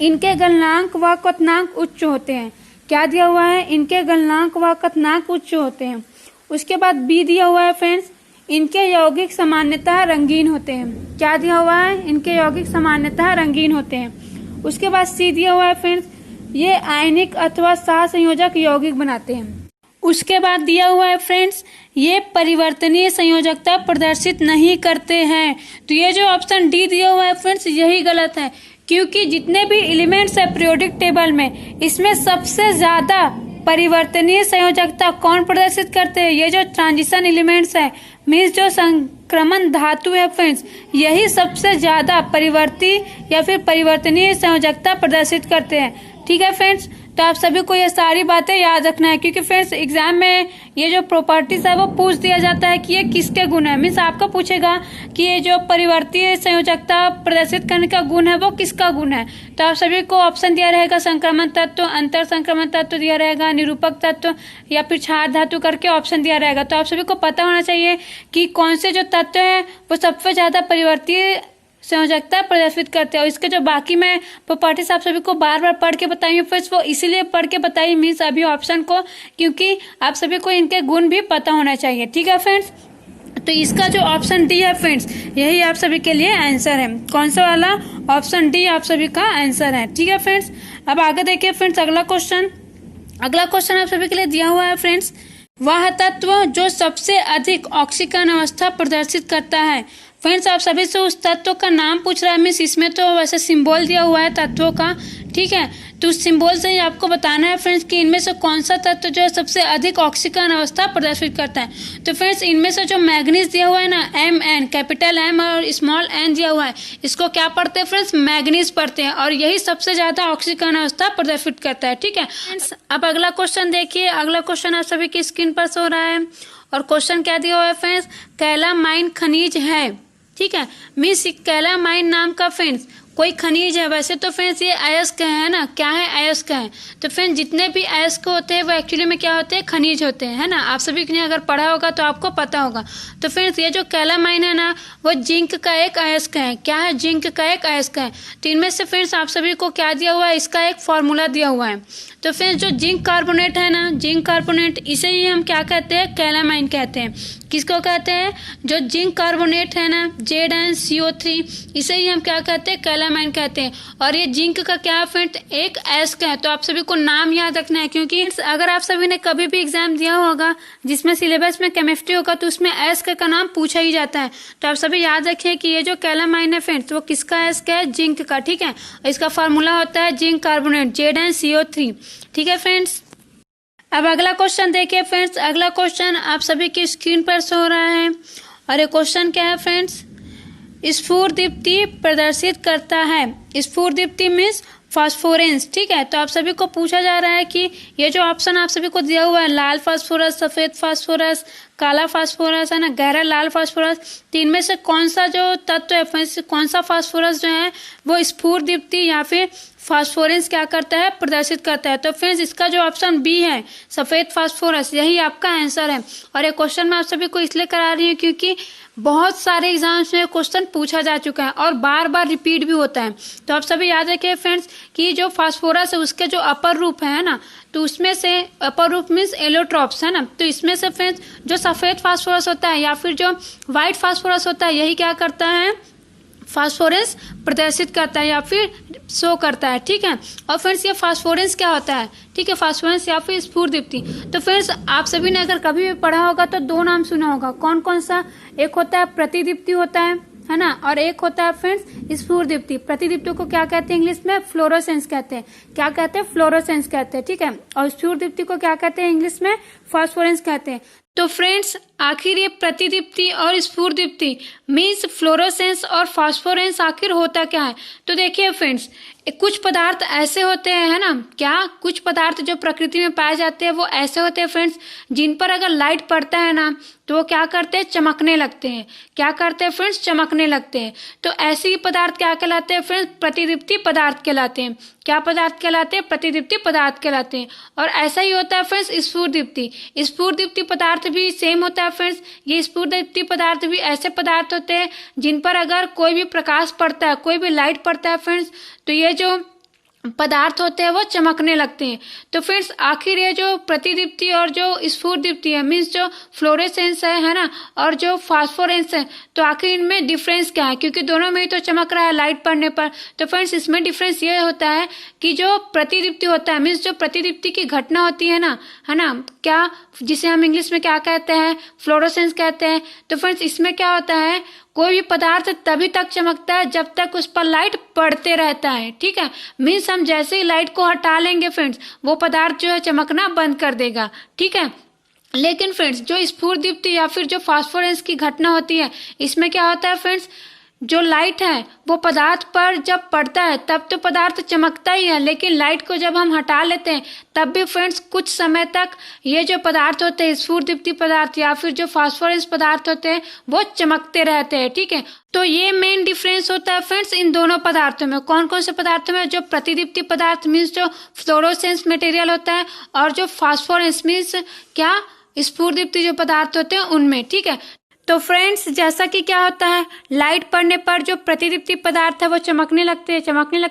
इनके गलनांक व क्वथनांक उच्च होते हैं। क्या दिया हुआ है, इनके गलनांक व क्वथनांक उच्च होते हैं। उसके बाद बी दिया हुआ है फ्रेंड्स, इनके यौगिक सामान्यतः रंगीन होते हैं। क्या दिया हुआ है, इनके यौगिक सामान्यतः रंगीन होते हैं। उसके बाद सी दिया हुआ है फ्रेंड्स, ये आयनिक अथवा सहसंयोजक यौगिक बनाते हैं। उसके बाद दिया हुआ है फ्रेंड्स, ये परिवर्तनीय संयोजकता प्रदर्शित नहीं करते हैं। तो ये जो ऑप्शन डी दिया हुआ है फ्रेंड्स, यही गलत है, क्योंकि जितने भी एलिमेंट्स है पीरियोडिक टेबल में, इसमें सबसे ज्यादा परिवर्तनीय संयोजकता कौन प्रदर्शित करते हैं, ये जो ट्रांजिशन एलिमेंट्स है मीन्स जो संक्रमण धातु है फ्रेंड्स, यही सबसे ज्यादा परिवर्ती या फिर परिवर्तनीय संयोजकता प्रदर्शित करते हैं। ठीक है फ्रेंड्स, तो आप सभी को ये सारी बातें याद रखना है, क्योंकि फ्रेंड्स एग्जाम में ये जो प्रॉपर्टीज है वो पूछ दिया जाता है कि ये किसके गुण है। मीन्स आपका पूछेगा कि ये जो परिवर्तीय संयोजकता प्रदर्शित करने का गुण है वो किसका गुण है। तो आप सभी को ऑप्शन दिया रहेगा संक्रमण तत्व, अंतर संक्रमण तत्व दिया रहेगा, निरूपक तत्व या फिर क्षार धातु करके ऑप्शन दिया रहेगा। तो आप सभी को पता होना चाहिए कि कौन से जो तत्व है वो सबसे ज्यादा परिवर्तीय संयोजकता प्रदर्शित करते हैं। और इसके जो बाकी मैं प्रॉपर्टीज आप सभी को बार बार पढ़ के बताई हूँ फ्रेंड्स, वो इसीलिए पढ़ के बताई मीन्स अभी ऑप्शन को, क्योंकि आप सभी को इनके गुण भी पता होना चाहिए। ठीक है फ्रेंड्स, तो इसका जो ऑप्शन डी है फ्रेंड्स, यही आप सभी के लिए आंसर है। कौन सा वाला, ऑप्शन डी आप सभी का आंसर है। ठीक है फ्रेंड्स, अब आगे देखिए फ्रेंड्स अगला क्वेश्चन। अगला क्वेश्चन आप सभी के लिए दिया हुआ है फ्रेंड्स, वह तत्व जो सबसे अधिक ऑक्सीकरण अवस्था प्रदर्शित करता है। फ्रेंड्स आप सभी से उस तत्व का नाम पूछ रहा है, मीन्स इसमें तो वैसे सिंबल दिया हुआ है तत्वों का। ठीक है, तो उस सिंबल से ही आपको बताना है फ्रेंड्स कि इनमें से कौन सा तत्व जो है सबसे अधिक ऑक्सीकरण अवस्था प्रदर्शित करता है। तो फ्रेंड्स इनमें से जो मैग्नीज दिया हुआ है ना, MN, कैपिटल M और स्मॉल n दिया हुआ है, इसको क्या पढ़ते हैं फ्रेंड्स, मैग्नीज पढ़ते हैं, और यही सबसे ज्यादा ऑक्सीकरण अवस्था प्रदर्शित करता है। ठीक है फ्रेंड्स, अब अगला क्वेश्चन देखिए। अगला क्वेश्चन आप सभी की स्क्रीन पर शो रहा है, और क्वेश्चन क्या दिया हुआ है फ्रेंड्स, कैलामाइन खनिज है। ठीक है, मीन्स कैलामाइन नाम का फ्रेंड्स कोई खनिज है। वैसे तो फ्रेंड्स ये अयस्क है ना, क्या है, अयस्क है। तो फ्रेंड्स जितने भी अयस्क होते हैं वो एक्चुअली में क्या होते हैं, खनिज होते हैं, है ना। आप सभी ने अगर पढ़ा होगा तो आपको पता होगा। तो फ्रेंड्स ये जो कैलामाइन है ना, वो जिंक का एक अयस्क है। क्या है, जिंक का एक अयस्क है। तो इनमें से फ्रेंड्स आप सभी को क्या दिया हुआ है, इसका एक फॉर्मूला दिया हुआ है। तो फ्रेंड्स जो जिंक कार्बोनेट है ना, जिंक कार्बोनेट, इसे ही हम क्या कहते हैं, कैलामाइन कहते हैं। किसको कहते हैं, जो जिंक कार्बोनेट है ना, ZnCO3, इसे ही हम क्या कहते हैं, कैलामाइन कहते हैं। और ये जिंक का क्या है फ्रेंड, एक अयस्क है। तो आप सभी को नाम याद रखना है, क्योंकि अगर आप सभी ने कभी भी एग्जाम दिया होगा जिसमें सिलेबस में केमिस्ट्री होगा तो उसमें अयस्क का नाम पूछा ही जाता है। तो आप सभी याद रखिए कि ये जो कैलामाइन है फ्रेंड्स वो किसका अयस्क है, जिंक का। ठीक है, इसका फॉर्मूला होता है जिंक कार्बोनेट, ZnCO3। ठीक है फ्रेंड्स, अब अगला क्वेश्चन देखिए फ्रेंड्स। अगला क्वेश्चन आप सभी की स्क्रीन पर शो रहा है, और ये क्वेश्चन क्या है फ्रेंड्स, स्फुरदीप्ति प्रदर्शित करता है। स्फुरदीप्ति मीन्स फास्फोरेंस। ठीक है, तो आप सभी को पूछा जा रहा है कि ये जो ऑप्शन आप सभी को दिया हुआ है, लाल फास्फोरस, सफेद फास्फोरस, काला फास्फोरस, है ना, गहरा लाल फास्फोरस, तीन में से कौन सा जो तत्व है, कौन सा फास्फोरस जो है वो स्फुरदीप्ति या फिर फास्फोरेंस क्या करता है, प्रदर्शित करता है। तो फ्रेंड्स इसका जो ऑप्शन बी है, सफेद फास्फोरस, यही आपका आंसर है। और ये क्वेश्चन मैं आप सभी को इसलिए करा रही हूँ क्योंकि बहुत सारे एग्जाम्स में क्वेश्चन पूछा जा चुका है और बार बार रिपीट भी होता है। तो आप सभी याद रखिए फ्रेंड्स कि जो फास्फोरस है उसके जो अपर रूप है ना, तो उसमें से अपर रूप मीन्स एलोट्रॉप्स, है ना। तो इसमें से फ्रेंड्स जो सफेद फास्फोरस होता है या फिर जो व्हाइट फास्फोरस होता है, यही क्या करता है, फास्फोरेंस प्रदर्शित करता है या फिर शो करता है। ठीक है, और फ्रेंड्स ये फास्फोरेंस क्या होता है, ठीक है, फास्फोरेंस या फिर स्फुरदीप्ति। तो फ्रेंड्स आप सभी ने अगर कभी भी पढ़ा होगा तो दो नाम सुना होगा, कौन कौन सा, एक होता है प्रतिदीप्ति होता है ना, और एक होता है फ्रेंड्स स्फुरदीप्ति। प्रतिदीप्ति को क्या कहते हैं इंग्लिश में, फ्लोरोसेंस कहते हैं। क्या कहते हैं, फ्लोरोसेंस कहते हैं। ठीक है, और स्फुरदीप्ति को क्या कहते हैं इंग्लिश में, फास्फोरेंस कहते हैं। तो फ्रेंड्स आखिर ये प्रतिदीप्ति और स्फुरदीप्ति मीन्स फ्लोरोसेंस और फास्फोरेंस आखिर होता क्या है। तो देखिए फ्रेंड्स, कुछ पदार्थ ऐसे होते हैं, है ना, क्या कुछ पदार्थ जो प्रकृति में पाए जाते हैं वो ऐसे होते हैं फ्रेंड्स, जिन पर अगर लाइट पड़ता है ना तो वो क्या करते हैं, चमकने लगते हैं। क्या करते हैं फ्रेंड्स, चमकने लगते हैं। तो ऐसे ही पदार्थ क्या कहलाते हैं फ्रेंड्स, प्रतिदीप्ति पदार्थ कहलाते हैं। क्या पदार्थ कहलाते हैं, प्रतिदीप्ति पदार्थ कहलाते हैं। और ऐसा ही होता है फ्रेंड्स स्फुरदीप्ति। स्फुरदीप्ति पदार्थ भी सेम होता है फ्रेंड्स। ये स्फुरदीप्ति पदार्थ भी ऐसे पदार्थ होते हैं जिन पर अगर कोई भी प्रकाश पड़ता है, कोई भी लाइट पड़ता है फ्रेंड्स, तो ये जो पदार्थ होते हैं वो चमकने लगते हैं। तो फ्रेंड्स आखिर ये जो प्रतिदीप्ति और जो स्फुरदीप्ति है, मीन्स जो फ्लोरेसेंस है ना, और जो फास्फोरेंस है, तो आखिर इनमें डिफरेंस क्या है, क्योंकि दोनों में ही तो चमक रहा है लाइट पड़ने पर। तो फ्रेंड्स इसमें डिफरेंस ये होता है कि जो प्रतिदीप्ति होता है, मीन्स जो प्रतिदीप्ति की घटना होती है ना, क्या, जिसे हम इंग्लिश में क्या कहते हैं, फ्लोरोसेंस कहते हैं। तो फ्रेंड्स इसमें क्या होता है, कोई भी पदार्थ तभी तक चमकता है जब तक उस पर लाइट पड़ते रहता है। ठीक है, मीन्स हम जैसे ही लाइट को हटा लेंगे फ्रेंड्स, वो पदार्थ जो है चमकना बंद कर देगा। ठीक है, लेकिन फ्रेंड्स जो स्फुरदीप्ति या फिर जो फास्फोरेंस की घटना होती है, इसमें क्या होता है फ्रेंड्स, जो लाइट है वो पदार्थ पर जब पड़ता है तब तो पदार्थ चमकता ही है, लेकिन लाइट को जब हम हटा लेते हैं तब भी फ्रेंड्स कुछ समय तक ये जो पदार्थ होते हैं, स्फुरदीप्ति पदार्थ या फिर जो फास्फोरेंस पदार्थ होते हैं, वो चमकते रहते हैं। ठीक है, तो ये मेन डिफरेंस होता है फ्रेंड्स इन दोनों पदार्थों में। कौन कौन से पदार्थों में, जो प्रतिदीप्ति पदार्थ मीन्स जो फ्लोरोसेंस मटेरियल होता है, और जो फास्फोरेंस मीन्स क्या, स्फुरदीप्ति जो पदार्थ होते हैं उनमें। ठीक है, तो फ्रेंड्स जैसा कि क्या होता है, लाइट पड़ने पर जो प्रतिदीप्ति पदार्थ है वो चमकने लगते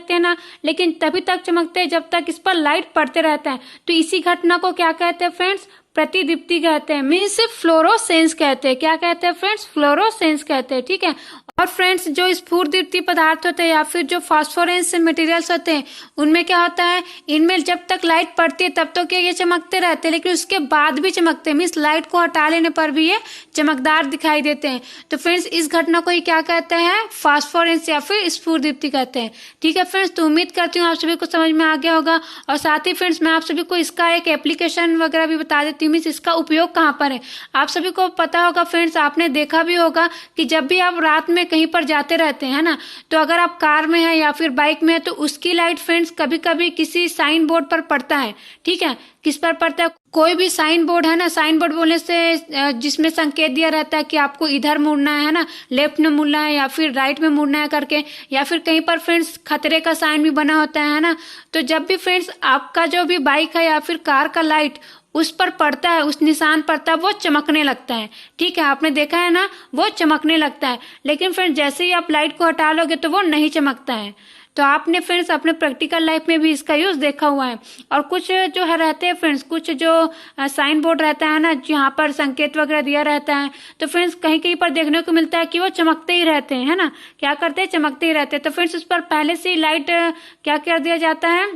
हैं ना, लेकिन तभी तक चमकते हैं जब तक इस पर लाइट पड़ते रहता है। तो इसी घटना को क्या कहते हैं फ्रेंड्स, प्रतिदीप्ति कहते हैं, मीन्स फ्लोरोसेंस कहते हैं। क्या कहते हैं फ्रेंड्स, फ्लोरोसेंस कहते हैं। ठीक है, और फ्रेंड्स जो स्फुरदीप्ति पदार्थ होते हैं या फिर जो फास्फोरेंस मटेरियल्स होते हैं, उनमें क्या होता है, इनमें जब तक लाइट पड़ती है तब तो क्या ये चमकते रहते हैं, लेकिन उसके बाद भी चमकते हैं, मीन्स लाइट को हटा लेने पर भी ये चमकदार दिखाई देते हैं। तो फ्रेंड्स इस घटना को ही क्या कहते हैं, फास्फोरेंस या फिर स्फुरदीप्ति कहते हैं। ठीक है फ्रेंड्स, तो उम्मीद करती हूँ आप सभी को समझ में आ गया होगा। और साथ ही फ्रेंड्स मैं आप सभी को इसका एक एप्लीकेशन वगैरह भी बता देती हूँ, मीन्स इसका उपयोग कहाँ पर है। आप सभी को पता होगा फ्रेंड्स, आपने देखा भी होगा कि जब भी आप रात में कहीं पर जाते रहते हैं ना, तो अगर आप कार में हैं या फिर बाइक में है तो उसकी लाइट फ्रेंड्स कभी कभी किसी साइन बोर्ड पर पड़ता है। ठीक है, किस पर पड़ता है, कोई भी साइन बोर्ड है ना, साइन बोर्ड बोलने से जिसमें संकेत दिया रहता है कि आपको इधर मुड़ना है ना, लेफ्ट में मुड़ना है या फिर राइट में मुड़ना है करके, या फिर कहीं पर फ्रेंड्स खतरे का साइन भी बना होता है ना। तो जब भी फ्रेंड्स आपका जो भी बाइक है या फिर कार का लाइट उस पर पड़ता है, उस निशान पड़ता है, वो चमकने लगता है। ठीक है, आपने देखा है ना, वो चमकने लगता है। लेकिन फ्रेंड्स जैसे ही आप लाइट को हटा लोगे तो वो नहीं चमकता है। तो आपने फ्रेंड्स अपने प्रैक्टिकल लाइफ में भी इसका यूज देखा हुआ है। और कुछ जो है रहते हैं फ्रेंड्स, कुछ जो साइन बोर्ड रहता है ना, जहाँ पर संकेत वगैरह दिया रहता है, तो फ्रेंड्स कहीं कहीं पर देखने को मिलता है कि वो चमकते ही रहते हैं, है ना, क्या करते हैं, चमकते ही रहते हैं। तो फ्रेंड्स उस पर पहले से ही लाइट क्या कर दिया जाता है,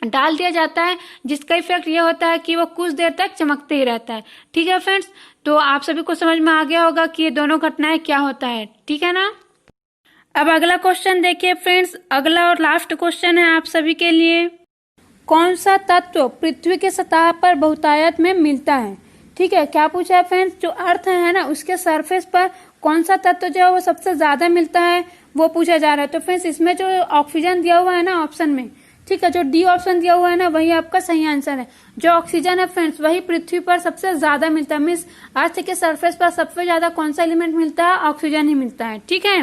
डाल दिया जाता है, जिसका इफेक्ट ये होता है कि वो कुछ देर तक चमकते ही रहता है। ठीक है फ्रेंड्स, तो आप सभी को समझ में आ गया होगा कि ये दोनों घटनाएं क्या होता है। ठीक है ना। अब अगला क्वेश्चन देखिए फ्रेंड्स, अगला और लास्ट क्वेश्चन है आप सभी के लिए। कौन सा तत्व पृथ्वी के सतह पर बहुतायत में मिलता है। ठीक है, क्या पूछा है फ्रेंड्स, जो अर्थ है ना उसके सरफेस पर कौन सा तत्व जो है वो सबसे ज्यादा मिलता है, वो पूछा जा रहा है। तो फ्रेंड्स इसमें जो ऑक्सीजन दिया हुआ है ना ऑप्शन में, ठीक है, जो डी ऑप्शन दिया हुआ है ना वही आपका सही आंसर है। जो ऑक्सीजन है फ्रेंड्स वही पृथ्वी पर सबसे ज्यादा मिलता है, मीन्स अर्थ के सरफेस पर सबसे ज्यादा कौन सा एलिमेंट मिलता है, ऑक्सीजन ही मिलता है। ठीक है,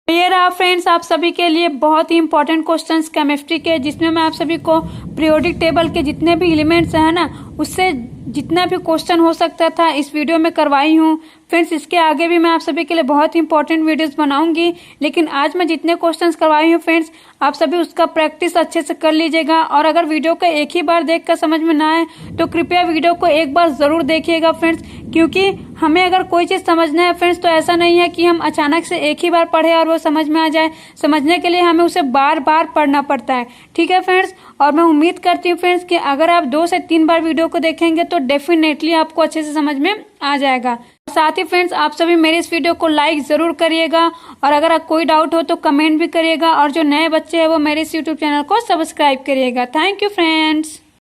ये रहा फ्रेंड्स आप सभी के लिए बहुत ही इंपॉर्टेंट क्वेश्चंस केमिस्ट्री के, जिसमें मैं आप सभी को पीरियोडिक टेबल के जितने भी एलिमेंट्स है ना उससे जितना भी क्वेश्चन हो सकता था इस वीडियो में करवाई हूँ। फ्रेंड्स इसके आगे भी मैं आप सभी के लिए बहुत ही इंपॉर्टेंट वीडियोस बनाऊंगी, लेकिन आज मैं जितने क्वेश्चंस करवाई हूँ फ्रेंड्स आप सभी उसका प्रैक्टिस अच्छे से कर लीजिएगा। और अगर वीडियो को एक ही बार देखकर समझ में ना आए तो कृपया वीडियो को एक बार जरूर देखिएगा फ्रेंड्स, क्योंकि हमें अगर कोई चीज समझना है फ्रेंड्स तो ऐसा नहीं है कि हम अचानक से एक ही बार पढ़े और वो समझ में आ जाए। समझने के लिए हमें उसे बार बार पढ़ना पड़ता है। ठीक है फ्रेंड्स, और मैं उम्मीद करती हूँ फ्रेंड्स कि अगर आप 2 से 3 बार वीडियो को देखेंगे तो डेफिनेटली आपको अच्छे से समझ में आ जाएगा। साथ ही फ्रेंड्स आप सभी मेरे इस वीडियो को लाइक जरूर करिएगा, और अगर कोई डाउट हो तो कमेंट भी करिएगा, और जो नए बच्चे हैं वो मेरे इस यूट्यूब चैनल को सब्सक्राइब करिएगा। Thank you friends.